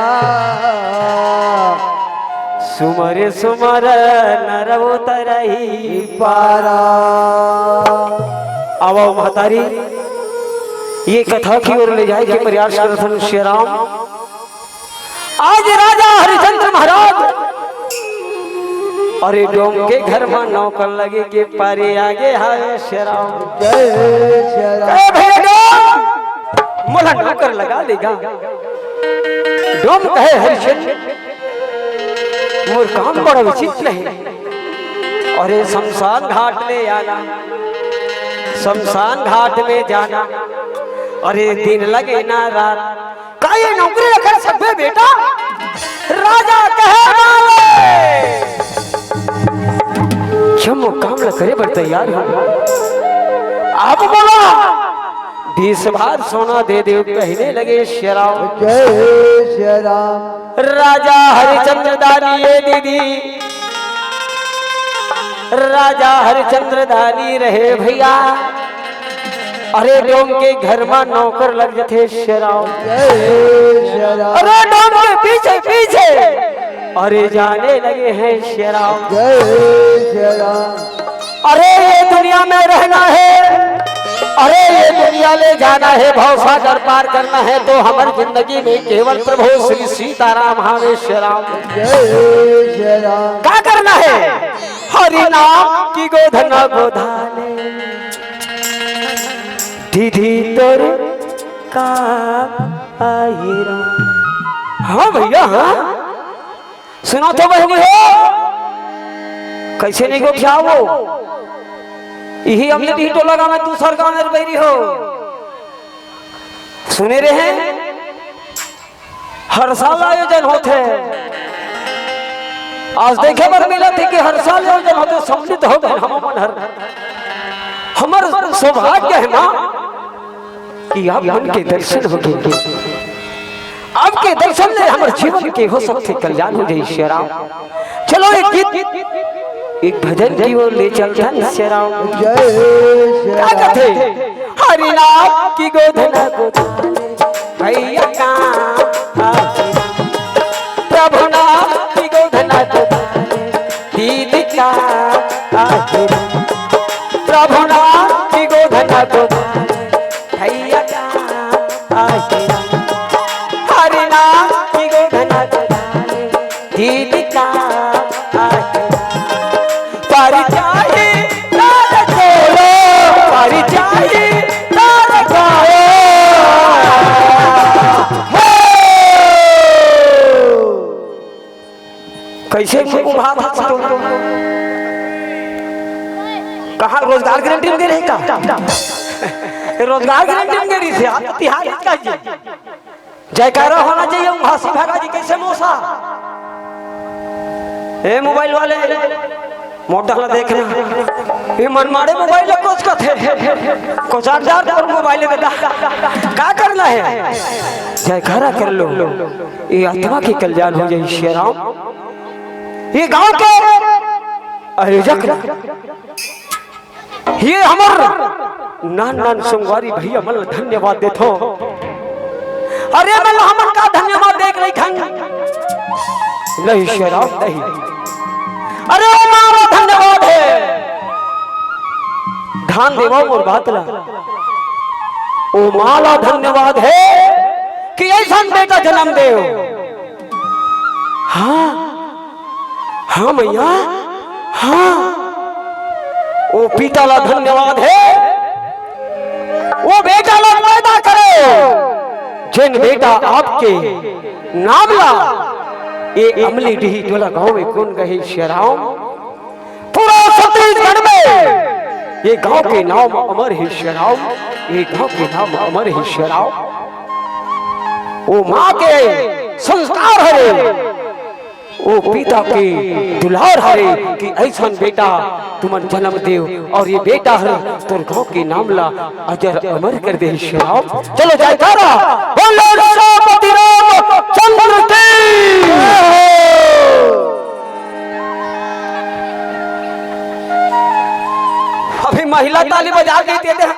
सुमर सुमर नरवतरही पारा। आओ महतारी ये कथा की ओर ले जाए के प्रयास करथन शेराम। आज राजा हरिचंद्र महाराज अरे डोम के घर में नौकर लगे के पारे आगे हाय शेराम। जय भैया मोला नौकर लगा लेगा। डोम कहे हरिचंद्र मोर काम बड़ा विचित्र है। अरे शमशान घाट में आना, शमशान घाट में जाना। अरे दिन लगे ना रात का ये नौकरी रख सकते बेटा। राजा कहे क्यों काम ल करे पर तैयार हो। आप बोलो 20 बार सोना दे दे। कहने लगे शेराव। जय श्री राम। राजा हरिचंद्र दानी ये दीदी राजा हरिचंद्र दानी रहे भैया। अरे डोम के घर में नौकर लग जाते शेराव। जय श्री राम अरे डोम के पीछे पीछे अरे जाने लगे हैं शेराव। जय श्री राम अरे ये दुनिया में रहना है, अरे ये दुनिया ले जाना है, भवसागर पार करना है, तो हमारी जिंदगी में केवल प्रभु श्री सीताराम हमें श्रीराम। जय श्री राम क्या करना है? हरि नाम की गोधना गोधाने दीदी तोर का आयरा। हाँ भैया हाँ, सुनो तो बहनी हो कैसे नहीं गोठियाओ। यही हमने दी टोला गाँव में दूसर गाँव में बैरी हो सुने रहे हर साल आयोजन होते। आज देखे पर मिला थे कि हर साल आयोजन होते, सम्मिलित हो गए हम मन हर हमार सौभाग्य है माँ कि आप उनके दर्शन हो गए। आपके दर्शन से हमारे जीवन के हो सकते कल्याण हो जाए श्रीराम। चलो एक गीत एक भजन की ओर ले चलता श्रीराम। जय श्री क्या राम कहते हरि नाम की गोधना गोधाने भैया का प्रभु नाम की गोधना गोधाने दीदी का प्रभु नाम की गोधना गोधाने भैया का हरि नाम की गोधना गोधाने दीदी का परिचाही तार खोलो परिचाही तार खोलो। कैसे उभार कहा रोजगार गारंटी में रहे का रोजगार गारंटी में रही थे आप तिहार का जयकारा होना चाहिए। भाषी भागा जी कैसे मौसा ए मोबाइल वाले मोटा देखना ये मनमारे मोबाइल कुछ का थे कुछ 8,000 और मोबाइल में क्या करना है? जयकारा कर लो, ये आत्मा की कल्याण हो जाए श्रीराम। ये गांव के आयोजक ये हमार नान नान संगवारी भैया मल धन्यवाद देथो। अरे मल हमन का धन्यवाद देख रही खंग नहीं श्रीराम नहीं। अरे हमारा धन्यवाद है ध्यान देवा और बातला ओ माला धन्यवाद है कि ऐसा बेटा जन्म दे। हाँ हाँ मैया हाँ ओ पिता ला धन्यवाद है वो बेटा ला पैदा करे जिन बेटा आपके नाम ला ये अमली डी टोला गांव में कौन गए श्रीराम। पूरा छत्तीसगढ़ में ये गांव के नाम अमर है श्रीराम, ये गांव के नाम अमर है श्रीराम। वो माँ के संस्कार हरे वो पिता के दुलार हरे कि ऐसा बेटा तुमन जन्म देव और ये बेटा है तो गांव के नाम ला अजर अमर कर दे श्रीराम। चलो जयकारा बोलो रामपति रामचंद्र की। अभी महिला ताली बजा देते हैं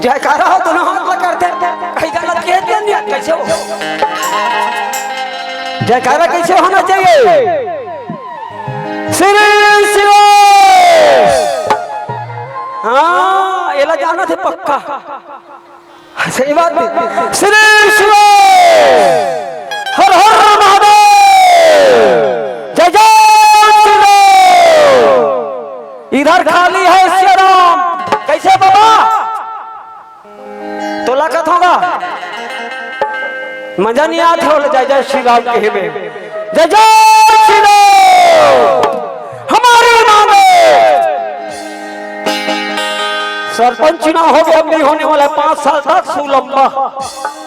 जयकारा हो दोनों हाथ करते कहीं गलत कहते हैं कैसे हो जयकारा कैसे होना चाहिए? श्री शिव हाँ ये जाना थे पक्का सही बात है। श्री शिव हर हर महादेव जय जय श्री। इधर खाली है श्रीराम कैसे बाबा तो लागत होगा मजा नहीं आता हो जय जय श्री राम के में जय जय श्री राम। हमारी मांगे सरपंच चुनाव हो गया, अब नहीं होने वाला 5 साल तक सुलंबा।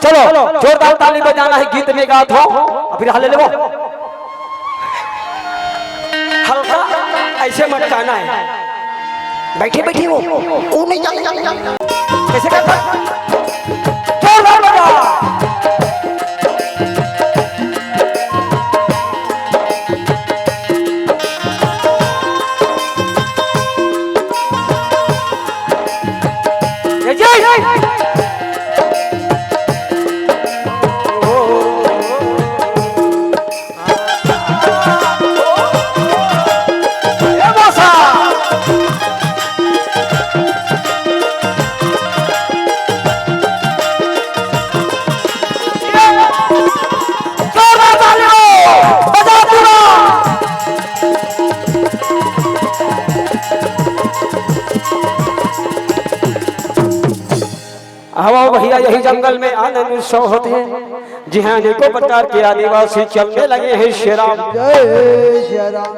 चलो जोरदार ताली बजाना है, गीत में गात हो फिर हाले ले हल्का ऐसे मटकाना है। बैठे बैठे हो नहीं कैसे करता जोरदार बजा हवा भैया यही जंगल में आनंद उत्सव होते हैं। जी हाँ, अनेकों प्रकार के आदिवासी चलने लगे हैं श्री राम। जय श्री राम।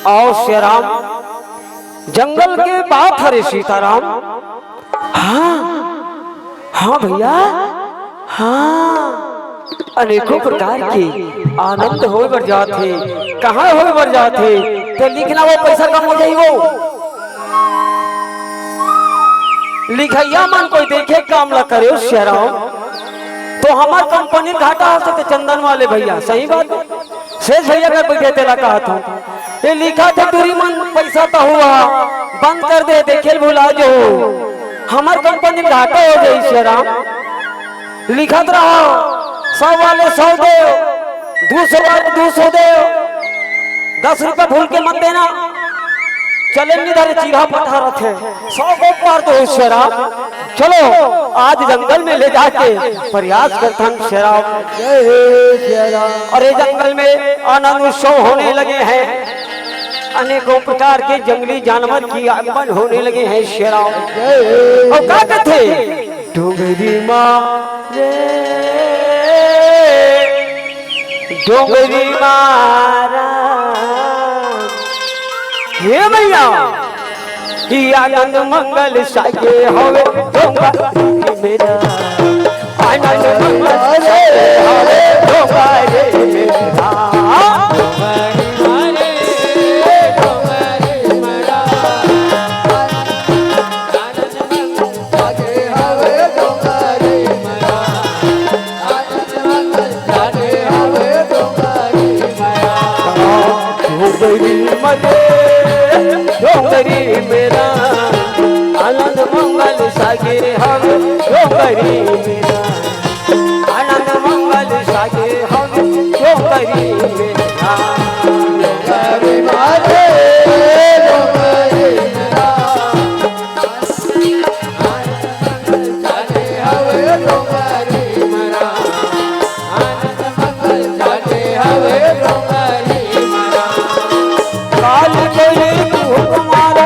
आओ श्री राम, जंगल के बाप हरे सीताराम। हाँ हाँ भैया, हाँ अनेकों प्रकार के आनंद हो बर जाते। कहाँ हो बर जाते तो लिखना वो पैसा कम हो जाई। वो लिखैया मन कोई देखे काम ला करे श्री राम, तो हमार कंपनी घाटा हो सकते। चंदन वाले भैया सही बात है, शेष भैया का बैठे तेरा कहा था ये लिखा था दूरी मन पैसा तो हुआ बंद कर दे, देखे भुला जो हमार कंपनी घाटा हो जाए श्री राम। लिखत रहो 100 वाले 100 दे, 200 वाले 200 दे, 10 रुपए भूल के मत देना। चले निधर चीरा पठा रखे 100 को पार दो श्री राम। चलो आज जंगल में ले जाके प्रयास करता हूँ श्री राम। जय श्री राम। और ये जंगल में आनंद उत्सव होने लगे हैं। अनेकों प्रकार के जंगली जानवर की आगमन होने लगे हैं श्री राम। और क्या कहते डोंगरी माँ रे, डोंगरी मारा हे भैया, आनंद मंगल सागे होवे डोंगरी मेरा, आनंद मंगल सागे होवे डोंगरी मेरा। डोंगरी मेरा आनंद मंगल सागे हवे डोंगरी मेरा, आनंद मंगल सागे हवे डोंगरी मेरा। डोंगरी मारे डोंगरी मेरा, आनंद मंगल सागे हवे डोंगरी मेरा, आनंद मंगल सागे हवे डोंगरी मेरा। काल कोई तुम्हारा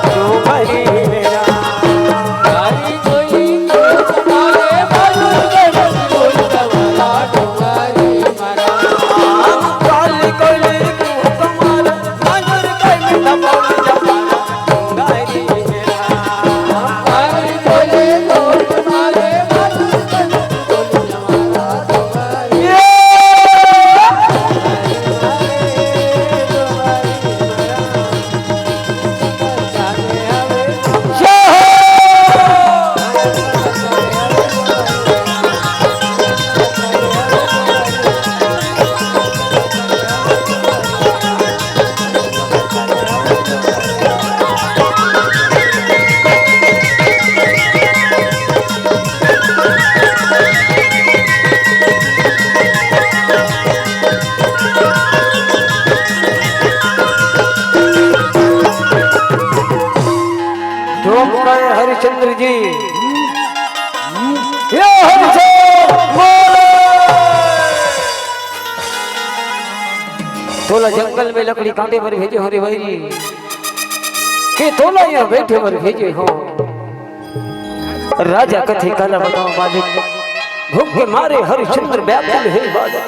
डोंगरी मेरा, काल धूम गए हरिश्चंद्र जी। ये हरिचंद्र बोले। तोला जंगल में लकड़ी कांटे पर भेजे हो रे भाई के तोला यहाँ बैठे पर भेजे हो। राजा कथे काला बताओ मालिक भूख के मारे हरिश्चंद्र व्याकुल है बाजा।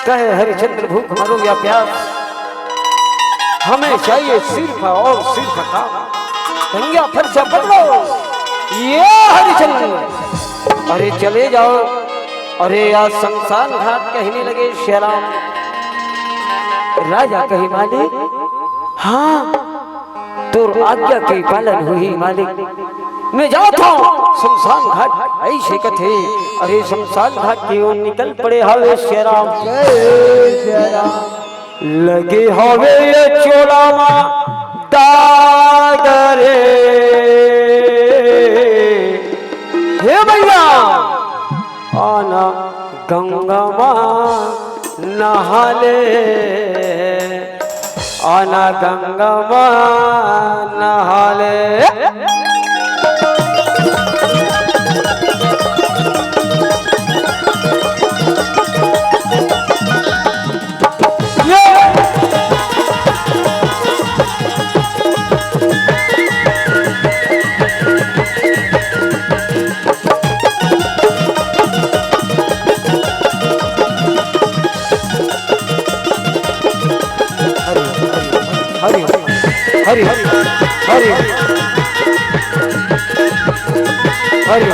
कहे हरिश्चंद्र भूख मरो या प्यास हमें चाहिए सिर्फ और सिर्फ काम। गंगा फिर से पकड़ो ये हरिश्चंद्र। अरे चले जाओ। अरे आज शमशान घाट कहने लगे श्याम। राजा कहे मालिक हाँ तो आज्ञा के पालन हुई मालिक। मैं जाता हूँ शमशान घाट ऐसे कथे। अरे शमशान घाट की ओर निकल पड़े हवे श्याम। जय श्री राम। लगे हवे ये चोला मा दागरे। हे भैया आना गंगा माँ नहाले। आना गंगा माँ नहाले। हरि हरि हरि हरि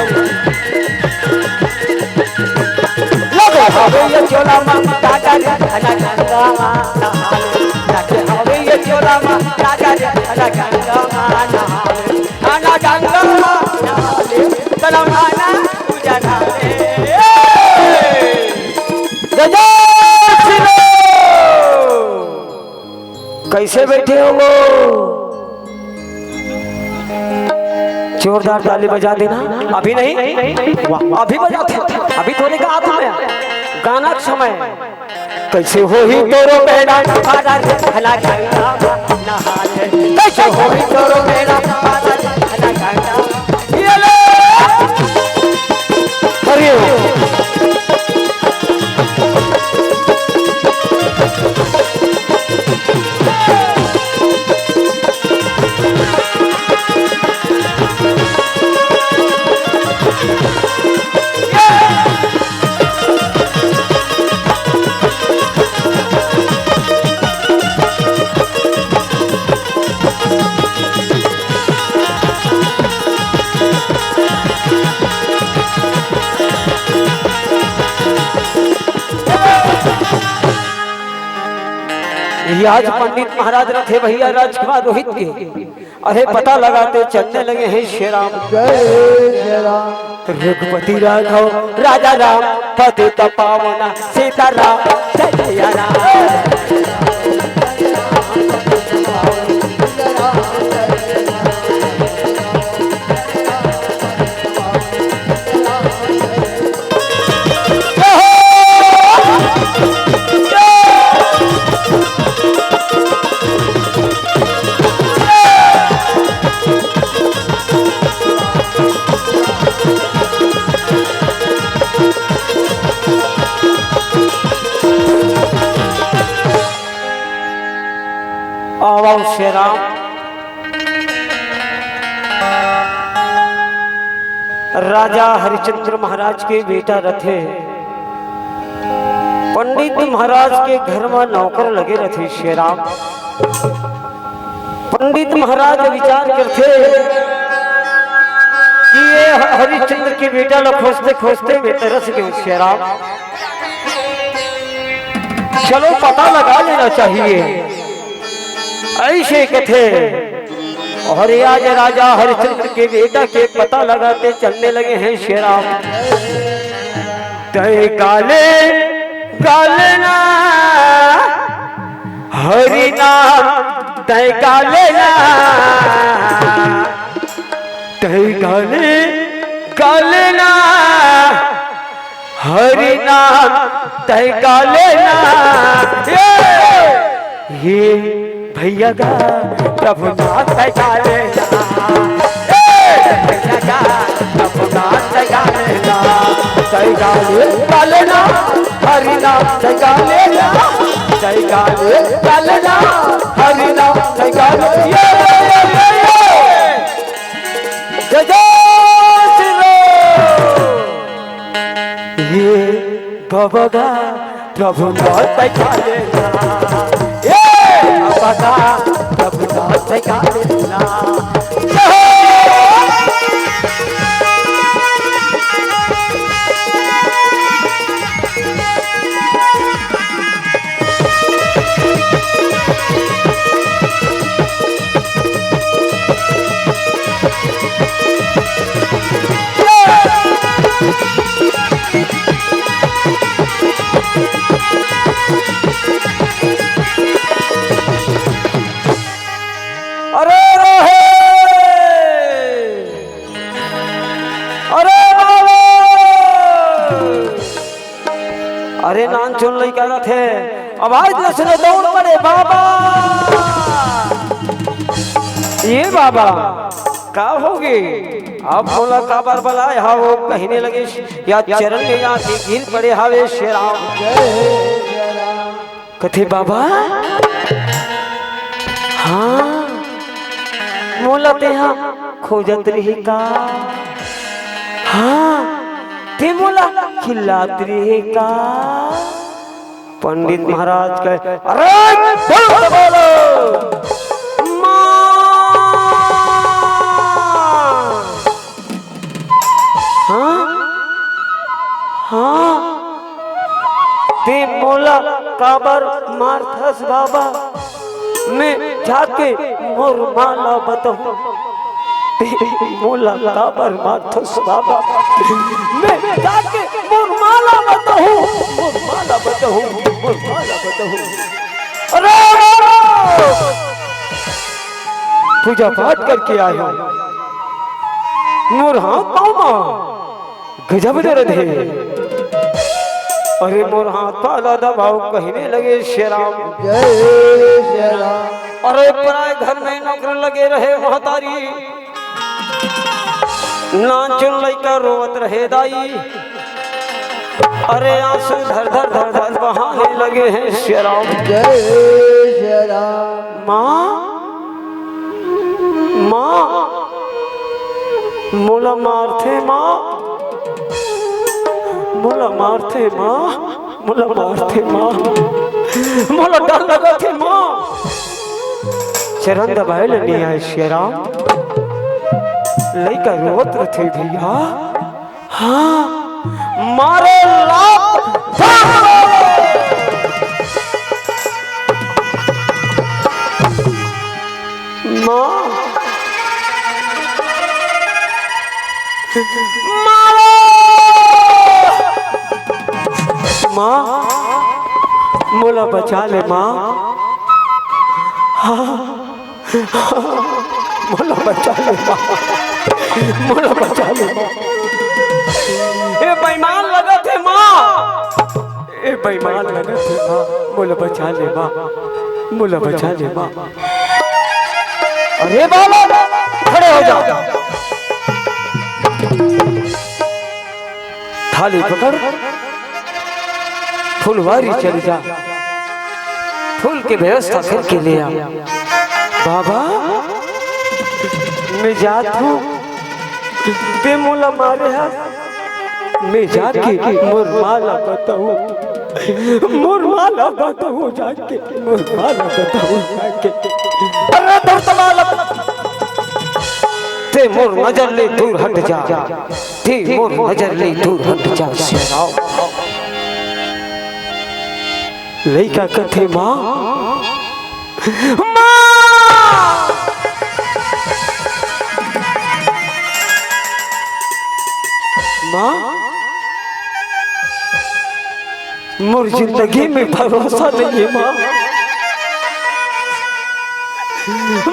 लगे हवे ये चोला मा दादा रे अना गंगा मा नहाले। लगे हवे ये चोला मा दादा रे अना गंगा मा नहाले। अना गंगा मा नहाले तलम आना पूजा नाले। जय श्री कैसे बैठे हो वो? जोरदार ताली बजा देना। अभी नहीं अभी बजाते अभी थोड़े का आता है गाना का समय। कैसे हो ही तोरो बेड़ा भला गंगा नहाले। कैसे हो ही तोरो बेड़ा भला गंगा। ये ले हरि आज पंडित महाराज रथे भैया राजकुमार रोहित के। अरे पता लगाते चलने लगे हैं श्री राम। जय श्री राम। रघुपति राघव राजा राम पतित पावन सीता राम जय राम। आओ श्री राम। राजा हरिश्चंद्र महाराज के बेटा रथे पंडित महाराज के घर में नौकर लगे रथे श्री राम। पंडित महाराज विचार करते कि ये हरिश्चंद्र के बेटा लोग खोजते खोजते वे तरस गए श्री राम। चलो पता लगा लेना चाहिए ऐसे कथे। और आज राजा हरिश्चंद्र के बेटा के पता लगाते चलने लगे हैं श्री राम। तय काले काले ना हरि नाम तय काले ना तय काले गालेना हरि नाम तय गालेना ये भैया गा प्रभु नाम तय गालेना भैया गा प्रभु नाम तय गालेना तय गालेना हरि नाम तय गालेना तय गालेना हरि नाम तय गालेना जय जय ये बाबा गा प्रभु नाम तय गालेना ये बाबा गा प्रभु नाम तय गालेना अरे नाम सुन ली कह रहे थे आवाज न सुने दौड़ पड़े बाबा ये बाबा का होगी अब बोला का बार बला यहाँ वो कहने लगे या चरण में यहाँ गिर पड़े हावे शेराम कथे बाबा हाँ मोला ते हाँ खोजत रही का हाँ ते मोला खिलात रही का पंडित महाराज कहे अरे बोलो हाँ हाँ ते मोला काबर मारथस बाबा मैं जाके मोर माला बताऊं मोला काबर मारथस बाबा मैं जाके मोर माला बताऊं मोर माला बताऊं मोर माला बताऊं अरे पूजा पाठ करके आया मोर हाथ पाँव गजब दर्द है अरे मोर हाथ पाला दबाव कहने लगे शेराम जय श्री राम अरे पराए घर में नौकर लगे रहे महतारी ना चुन लइका रोवत रहे दाई अरे आंसू धर धर धर धर बहाने लगे हैं शेराम जय श्री राम माँ माँ मोला मारथे माँ मोला मारथे माँ मोला मारथे माँ मोला डर लगा थे माँ चरण दबाए नहीं आए शेराम लइका रोवत रहे भैया हाँ मारे लाभ माँ माँ मोला बचा ले माँ मोला बचा ले माँ मोला बचा ले माँ ये बेईमान लगा थे माँ ये बेईमान लगा थे माँ मोला बचा ले माँ मोला बचा ले माँ अरे बाबा खड़े हो जाओ थाली पकड़ फुलवारी चली जा फूल की व्यवस्था करके ले आ बाबा मैं जात हूँ ते मोला मारे हाथ मैं जाके मोर माला बताऊँ मोर माला बताऊँ जाके मोर माला बताऊँ जाके अरे दूर तमाला ते मोर नजर ले दूर हट जा ते मोर नजर ले दूर हट जा शेराव लइका कथे माँ माँ मोर जिंदगी में भरोसा नहीं है माँ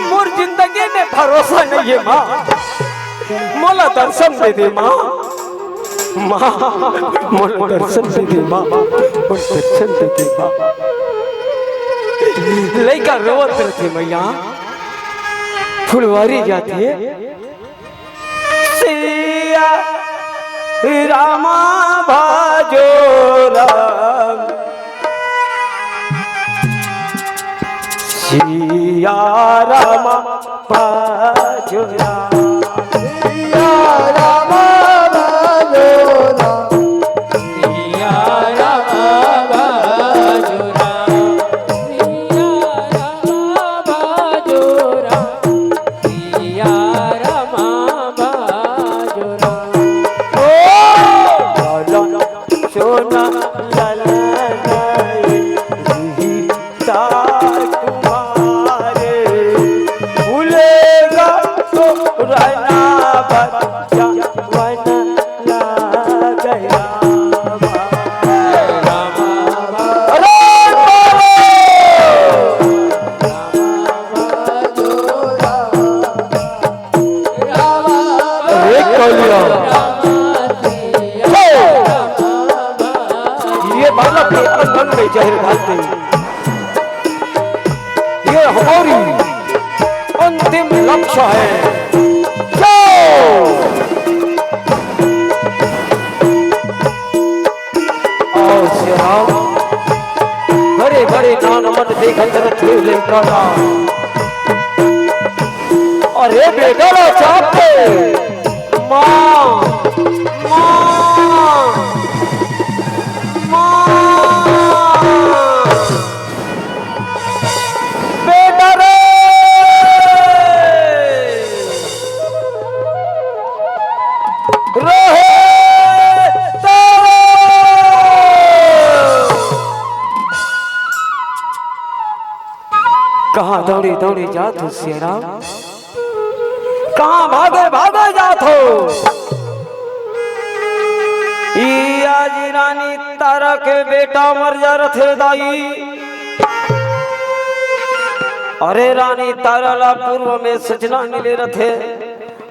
मोर जिंदगी में भरोसा नहीं है माँ मोला दर्शन दे दे माँ, माँ मोला दर्शन दे दे माँ, मोला दर्शन दे दे माँ। लड़का रोवत रहते मैया, फुलवारी जाती है सिया रामा भाजो राम, सिया रामा भाजो राम, सिया राम भाजो राम, सिया रामा भाजो राम, सिया रामा भाजो राम, सिया रामा भाजो राम। ओ सोना ललनाए गीता तुम्हारे, भूलेगा तो रहना बच्चा वना ला गया। ये बालक के अंगन में जहर डालते, ये हमारी अंतिम लक्ष्य है। और श्याम बड़े बड़े नान मत देखकर थे लेकर, अरे बेटा चाहते माँ माँ बेटा रे कहाँ दौड़े दौड़े जात हो शेरा, कहाँ भागे भागे जात हो। आज रानी तारा के बेटा मर जा रथे दाई, अरे रानी तारा ला पूर्व में सूचना मिले रथे,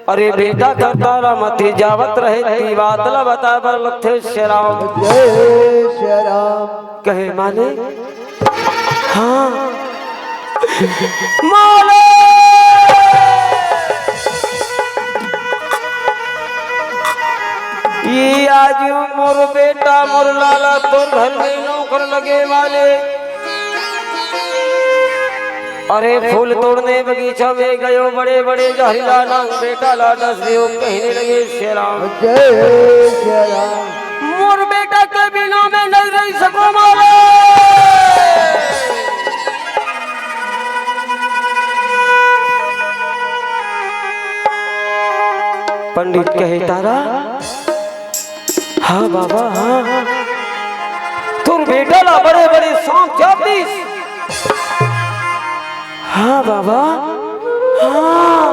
अरे बेटा का तारा मती जावत रहे ती बात ला बता बर लगथे शेराम। जय श्री राम, कहे माने हाँ माले ये आज मोर बेटा मोर लाला तो घर में नौकर लगे वाले, अरे फूल तोड़ने बगीचा में गयो बड़े बड़े जहरीला नाग बेटा लाडा से कहने लगे शेराम। जय श्री राम, मोर बेटा के बिना में नहीं रह सको मारे। पंडित कहे तारा हाँ बाबा हाँ, तुम बेटा ला बड़े बड़े सांप चापीस। हाँ बाबा हाँ,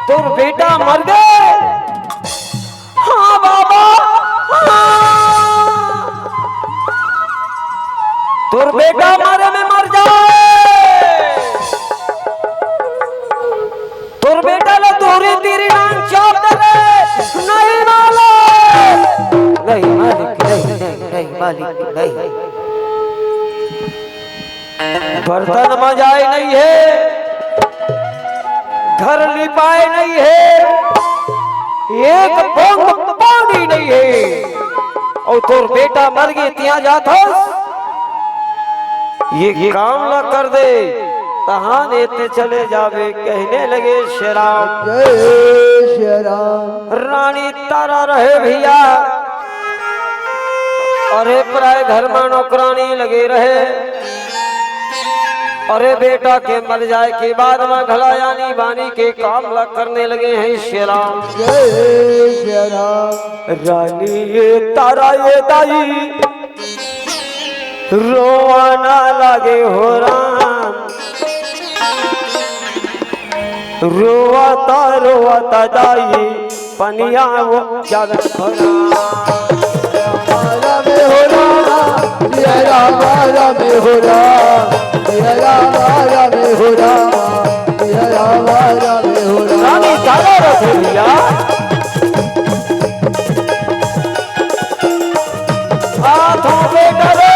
तुम बेटा मर गए। हाँ बाबा हाँ, तुम बेटा मारे में मर जाए, तुम बेटा ला तोरी तेरी नाम चाप दे। नहीं मालिक नहीं मालिक नहीं नहीं नहीं मालिक नहीं, बर्तन मजाए नहीं है, घर लिपाए नहीं है, एक बूंद पानी नहीं है, और तोर बेटा मर गए तिया जाता ये काम ला कर दे तहाँ नेते चले जावे। कहने लगे शेराम। जय श्री राम, रानी तारा रहे भैया, अरे प्राय घर में नौकरानी लगे रहे, अरे बेटा के मर जाए के बाद में घलायानी बानी के काम ला करने लगे हैं शेराम। जय श्री राम, रानी ये तारा ये दाई रोवाना लगे हो राम, रोवाता दाई पनिया वो जागत हो राम। में हो राम, जय राम में हो राम, जय राम में हो राम, जय राम में हो राम। रानी राधे भैया। हाथों पे करे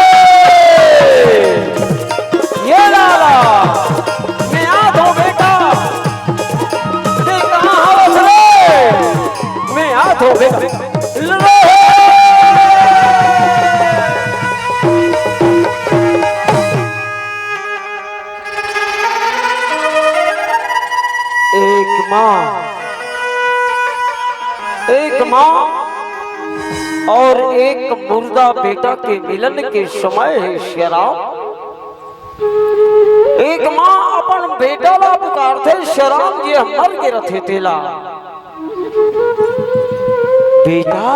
ये लाला मैं हाथों बेटा देख कहाँ हवस रे मैं हाथों बेटा एक माँ और एक मुर्दा बेटा के मिलन के समय है शराब। एक माँ अपन बेटा ला पुकारते शराब ये मर के रथे तेला बेटा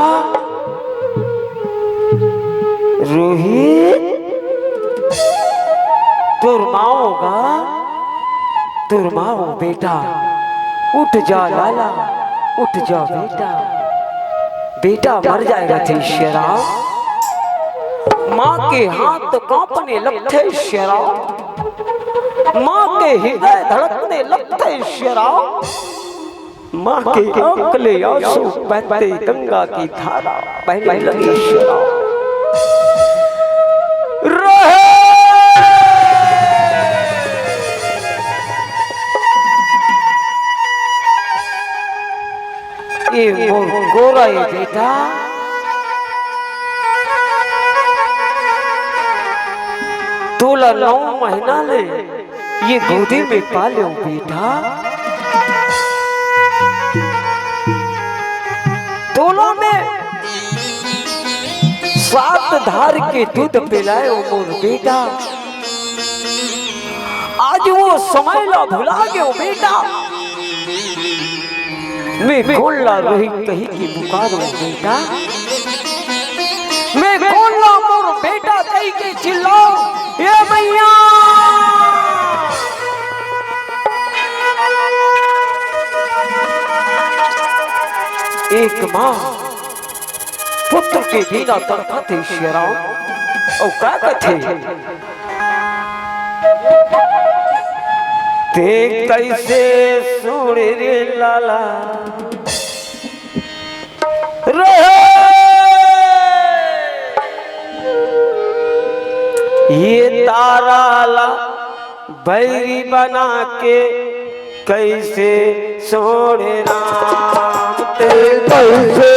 रोहित तुरमाओ बेटा उठ जा लाला उठ जा बेटा बेटा मर जाएगा थे शराब। माँ के हाथ कांपने लगते शराब माँ के हृदय धड़कने लगते शराब माँ के आंखले आंसू बहते गंगा की धारा बहने लगी शराब। ये गोरा ये बेटा तोला 9 महीना ले ये गोदी में पालो बेटा तोला में 7 धार के दूध पिलायो मोर बेटा आज वो समय ला भुला गयो बेटा मैं कौन ला रही कहीं की पुकारो बेटा मैं कौन ला मोर बेटा कहीं के चिल्लाओ ये मैया एक माँ पुत्र के बिना तड़पाते शराब और क्या कहते ते कैसे सुन रे लाला रहे ये ताराला बैरी बना के कैसे सोने राम ते कैसे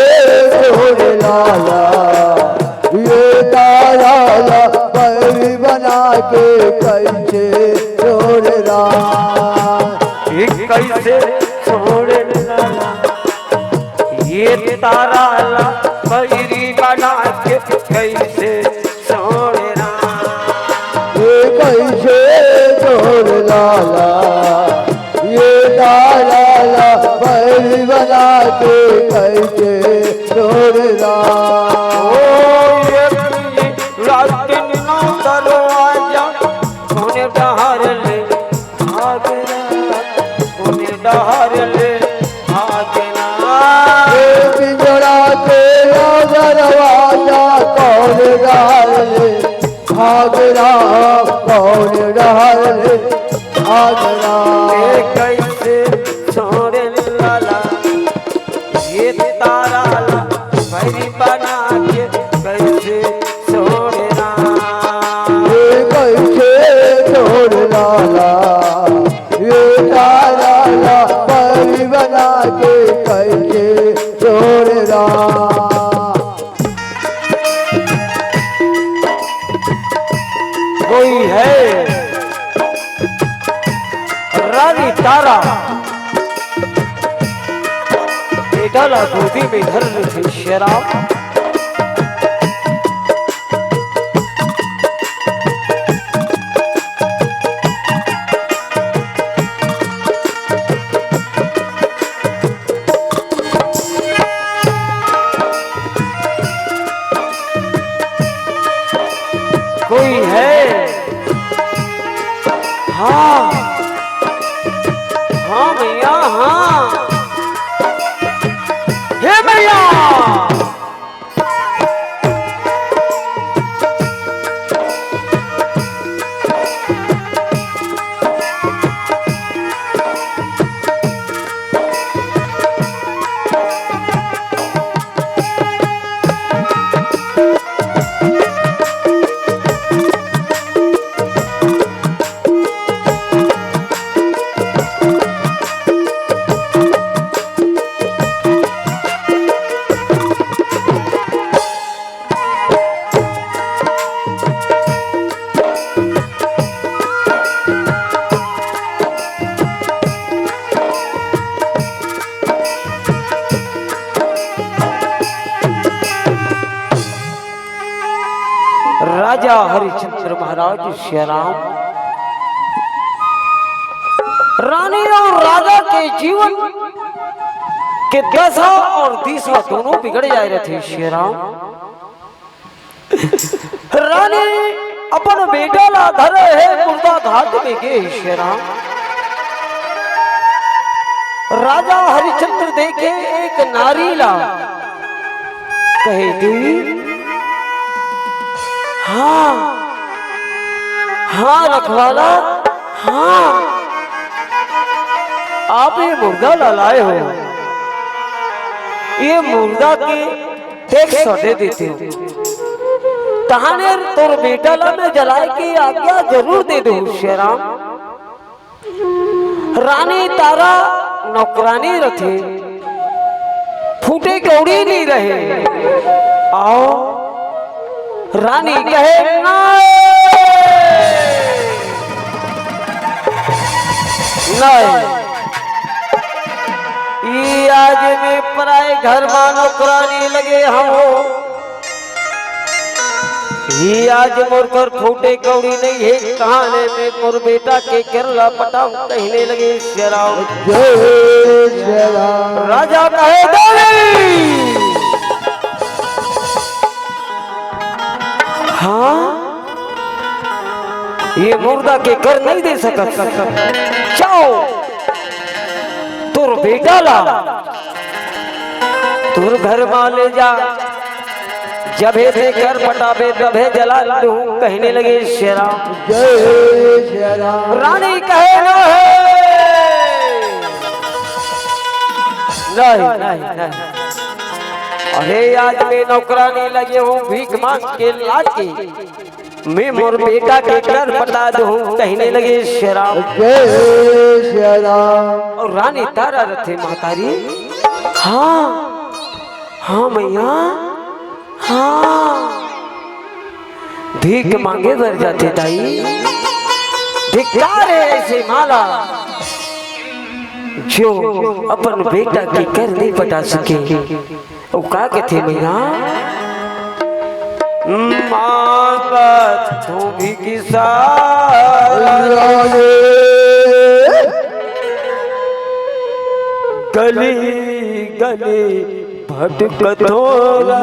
सोने लाला ये ताराला बैरी बना के कैसे सोने राम कैसे सोने लाला ये ताराला बैरी बना के कैसे सोने राम ये कैसे सोने लाला ये ताराला बैरी बना के कैसे सोने राम ये रात नो दरवाजा कोने डहार ले भागना कोने डहार ले भागना पिंजरा के दरवाजा कौन डाल ले भागना कौन डाल ले भागना कैसे छोड़े लाला ये ताराला भैरी बना के कैसे छोड़े ये कैसे छोड़ लाला ये ताराला बैरी बना के कैसे छोड़ कोई है रानी तारा बेटा ला गोदी में धर रही शराब कोई है हाँ हाँ भैया हाँ हे भैया राजा हरिश्चंद्र महाराज श्री राम रानी और राजा के जीवन के दशा और दिशा दोनों बिगड़ जा रहे थे श्री राम। रानी अपन बेटा ला धरे है मुर्दा घाट में गे श्री राम। राजा हरिश्चंद्र देखे एक नारी ला कहे देवी हाँ हाँ रखवाला हाँ आप ये मुर्दा ला लाए हो, ये मुर्दा के टैक्स दे देते हो, तहाने तोर बेटा ला में जलाए की आज्ञा जरूर दे दो श्री राम। रानी तारा नौकरानी रथे फूटे कौड़ी नहीं रहे। आओ रानी कहे नहीं आज में पराए घर मानो पुरानी लगे हम ही आज मोर कर फूटे कौड़ी नहीं है कहाने में मोर बेटा के केरला पटाऊ कहने लगे श्री राम। राजा कहे हाँ ये मुर्दा के कर नहीं दे सकता, जाओ तुर बेटा ला तुर घर में ले जा, जब से कर पटाबे तबे जला लूं कहने लगे श्री राम। रानी कहे नहीं अरे आज मैं नौकरानी लगे हूँ भीख मांग के लाके मैं मोर बेटा के कर पटा दूं कहने लगे श्री राम। और रानी तारा रथे मातारी हाँ हाँ मैया हाँ भीख मांगे भर जाते ताई धिक्कार है ऐसे माला जो अपन बेटा की कर नहीं पटा सके। वो का कहते मैया मांगत तू भी गली गली भटकतोरा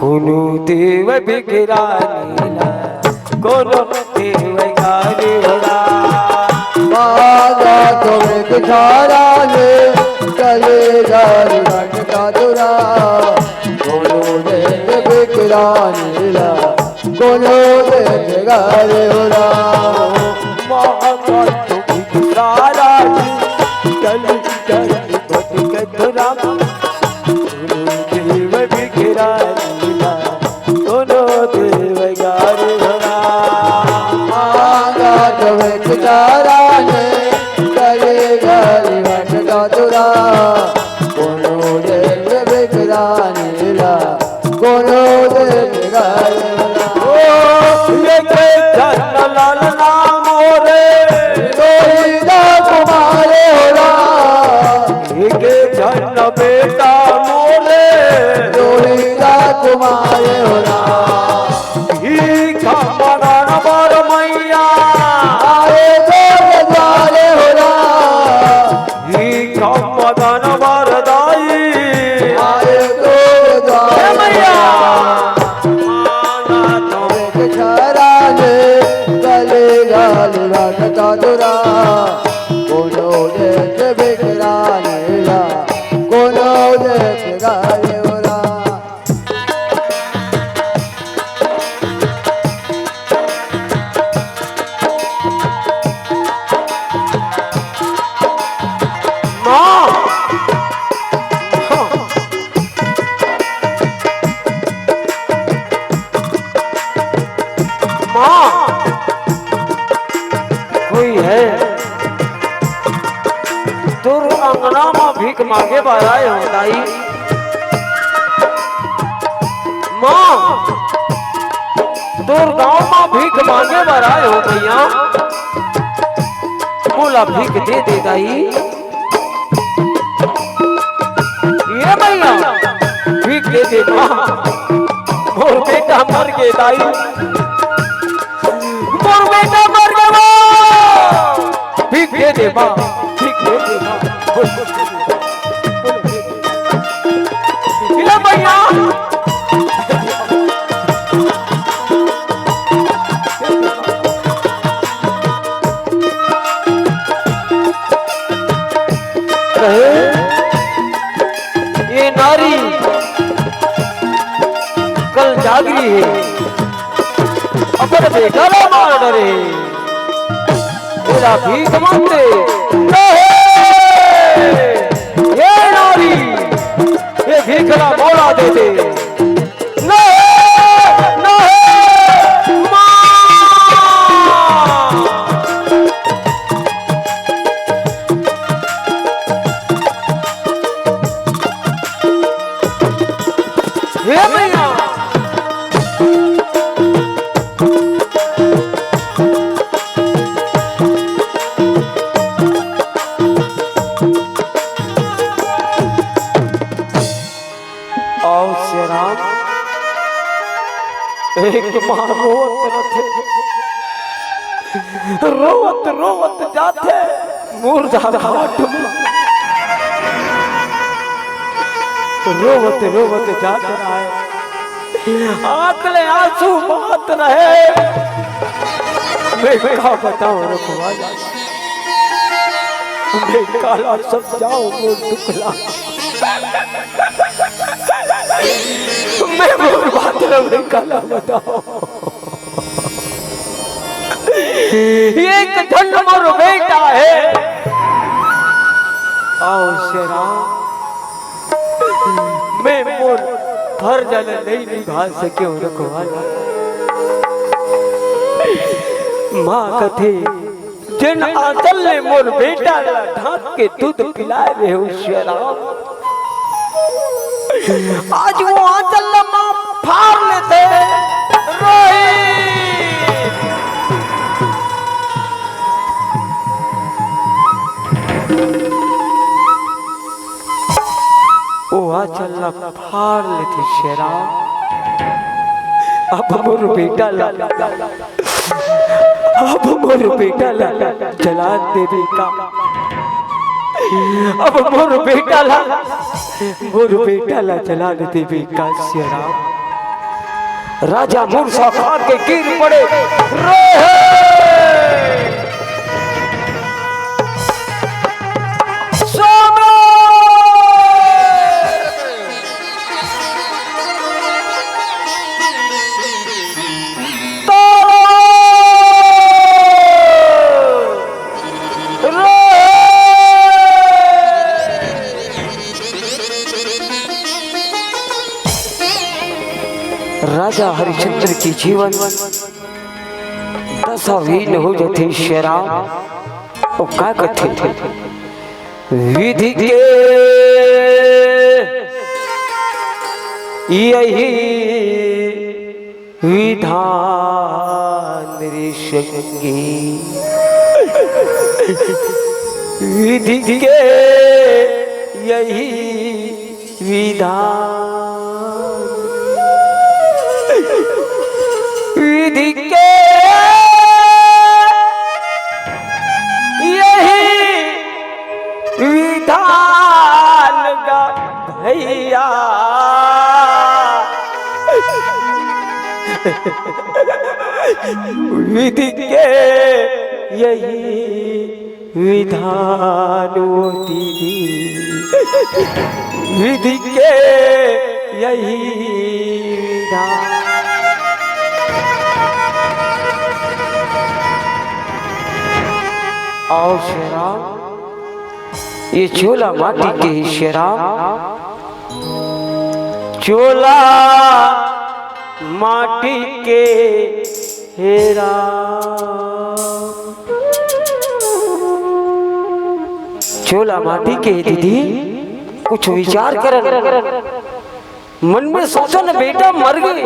कोनो देव बिगरानीला कोनो देव गारी होला मागा तुम्हें बिचारा ले चले गारी भटका दुरा कोनो देव बिगरानीला कोनो देव गारी होला मागा तुम बिगरारा गली गली भटकतोरा कोनो देव बिगरानीला कोनो देव गारी होला मागा तुम्हें बिचारा ले चले गारी भटका दुरा कोनो देव बिगरानीला कोनो देव गारी लाल नाम रे रोहिदा कुमारे होला जन बेटा मोरे रोहिदा कुमारे होला मगन बर मैया आए दो द्वारे होला मगन बर दाई आए दो द्वारे मैया छरा ने गले गाल भटका दुरा कोनो देख बिखरा नीला कोनो देख गाले होला कोई है तुर अंगना में भीख मांगे बाराए हो दाई माँ तुर गांव में भीख मांगे बाराए हो भैया बोला भीख दे दे दाई ये भैया भीख दे दे दे माँ मोर बेटा मर गए दाई मोर बेटा मर गया माँ भीख दे दे माँ भीख दे दे माँ ले भैया ये नारी कल जागरी है अपन बेटा ला मार डरे तेरा भीख मांगते ये नारी ये भीखला बोला देते एक माँ रोवत रोवत जाते मूर्छा घाट रोवत रोवत जाते रहे आंखले आंसू बहत रहे मैं क्या बताऊं रखवाला मैं काला सब जाऊं वो दुखला मैं बोल बात में काला बताओ ये एक धन मोर बेटा है आओ शेरा मैं मोर भर जल नहीं निभा सके रखवाला माँ कथे जिन आंचल ने मोर बेटा ढांक के दूध पिलाए रहे हो शेरा आज वो आंचल माँ फाड़ लेते वो आंचल फाड़ लेते शेरा अब मोर बेटा ला अब मोर बेटा ला जला देवी का अब मोर बेटा ला जला देवी का शेरा राजा मूर्छा खा के गिर पड़े राजा हरिश्चंद्र की जीवन दशाहीन हो जाते शेरा वो क्या करते थे विधि के यही विधान ऋषंगी विधि के यही विधान विधि के यही विधान का भैया विधि के यही विधान होती विधि के यही विधान आओ शेरा ये चोला माटी के ही शेरा चोला माटी के हेरा चोला माटी के दीदी कुछ विचार कर मन में सोचा न बेटा मर गई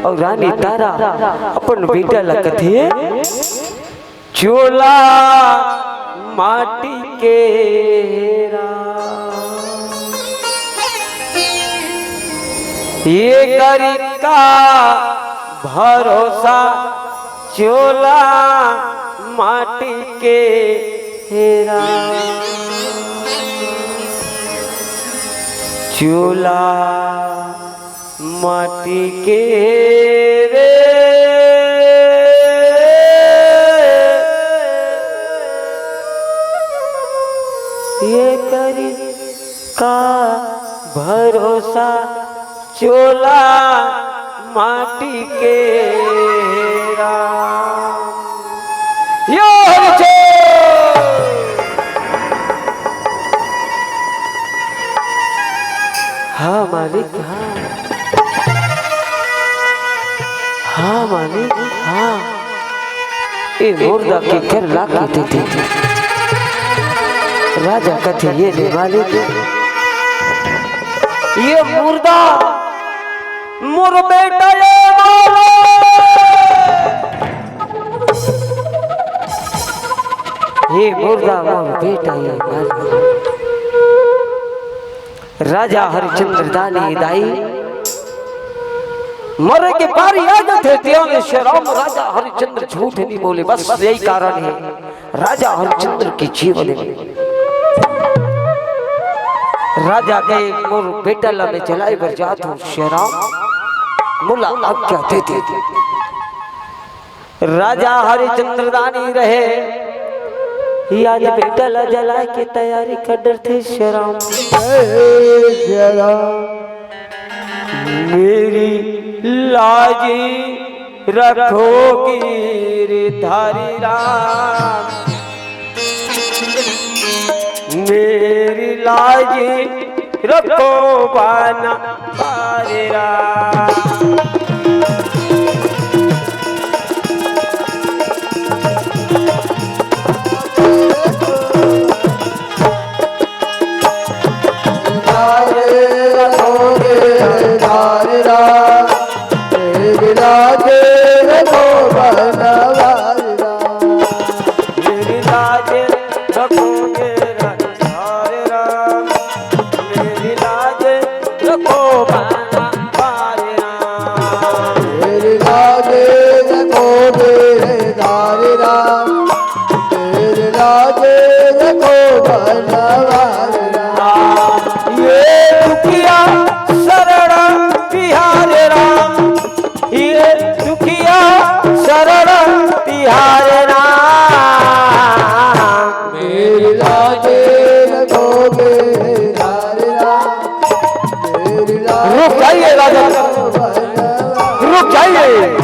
और रानी तारा अपन बेटा लगती है चोला माटी के हेरा ये करी का भरोसा चोला माटी के हेरा चोला माटी के रे ये करी का भरोसा चोला माटी के राम यो हरिचो हाँ मालिक हाँ मालिक हाँ ये मुर्दा के घर लागी थी राजा कथे ये ले मालिक ये मुर्दा मुर बेटा ये मुर्दा मुर बेटा ये मालिक राजा हरिचंद्र दानी दाई मरे के पारी आगे थे त्याने श्रीराम राजा हरिचंद्र झूठ नहीं बोले बस यही कारण है राजा हरिचंद्र की जीवन में राजा के मोर बेटा ला में चलाई बर जात हूँ श्रीराम मुला आज्ञा देते राजा हरिचंद्र दानी रहे आज बेटा ला जलाए की तैयारी कर डर थे श्रीराम मेरी लाजी रखोगी रे धारी राम मेरी लाजी रखो बाना पारे राम रुक जाइए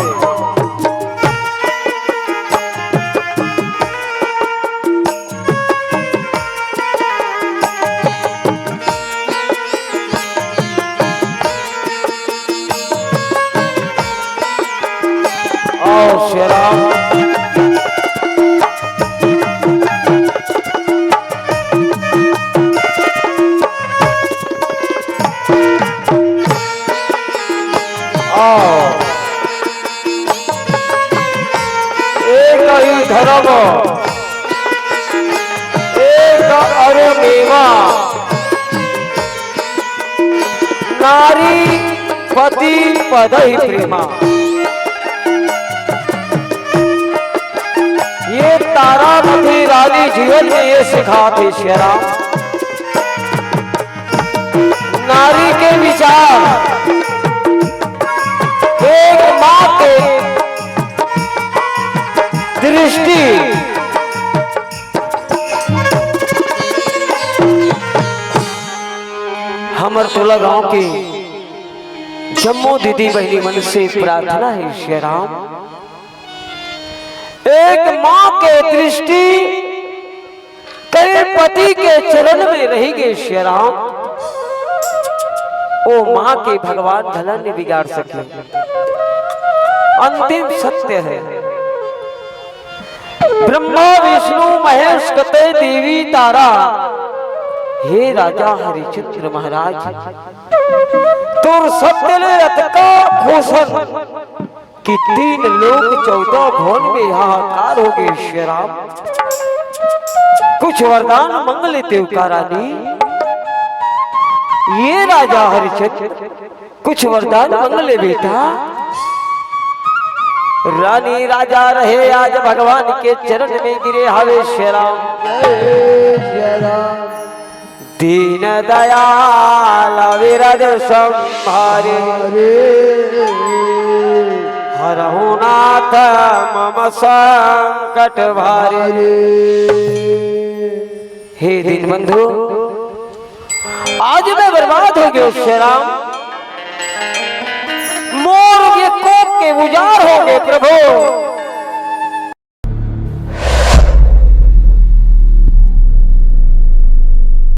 ओ श्रीराम धर्म एक अरे मेवा नारी पति पद ही प्रेमा ये तारा नदी रानी जीवन में ये सिखाते श्रीराम नारी के विचार एक माँ के दृष्टि हमर टोला गांव के जम्मू दीदी बहनी मन से प्रार्थना है श्रीराम एक माँ के दृष्टि कई पति के चरण में रहेगी श्रीराम ओ माँ के भगवान धलन ने बिगाड़ सके अंतिम सत्य है ब्रह्मा विष्णु महेश कते देवी तारा हे राजा हरिचंद्र महाराज तुर सत्य ले अतका घोषण कि 3 लोग 14 भवन में हाहाकार हो गए श्रीराम कुछ वरदान मंगल देव का रानी ये राजा हरिश्चंद्र कुछ वरदान मांग ले बेटा। रानी राजा रहे आज भगवान के चरण में गिरे हवे श्री राम। जय राम दीन दयाल विरद संहारे हरहु नाथ मम संकट भारे। हे दीन बंधु आज मैं बर्बाद हो गया श्री राम। मोर ये कोप के उजाड़ हो गए प्रभु।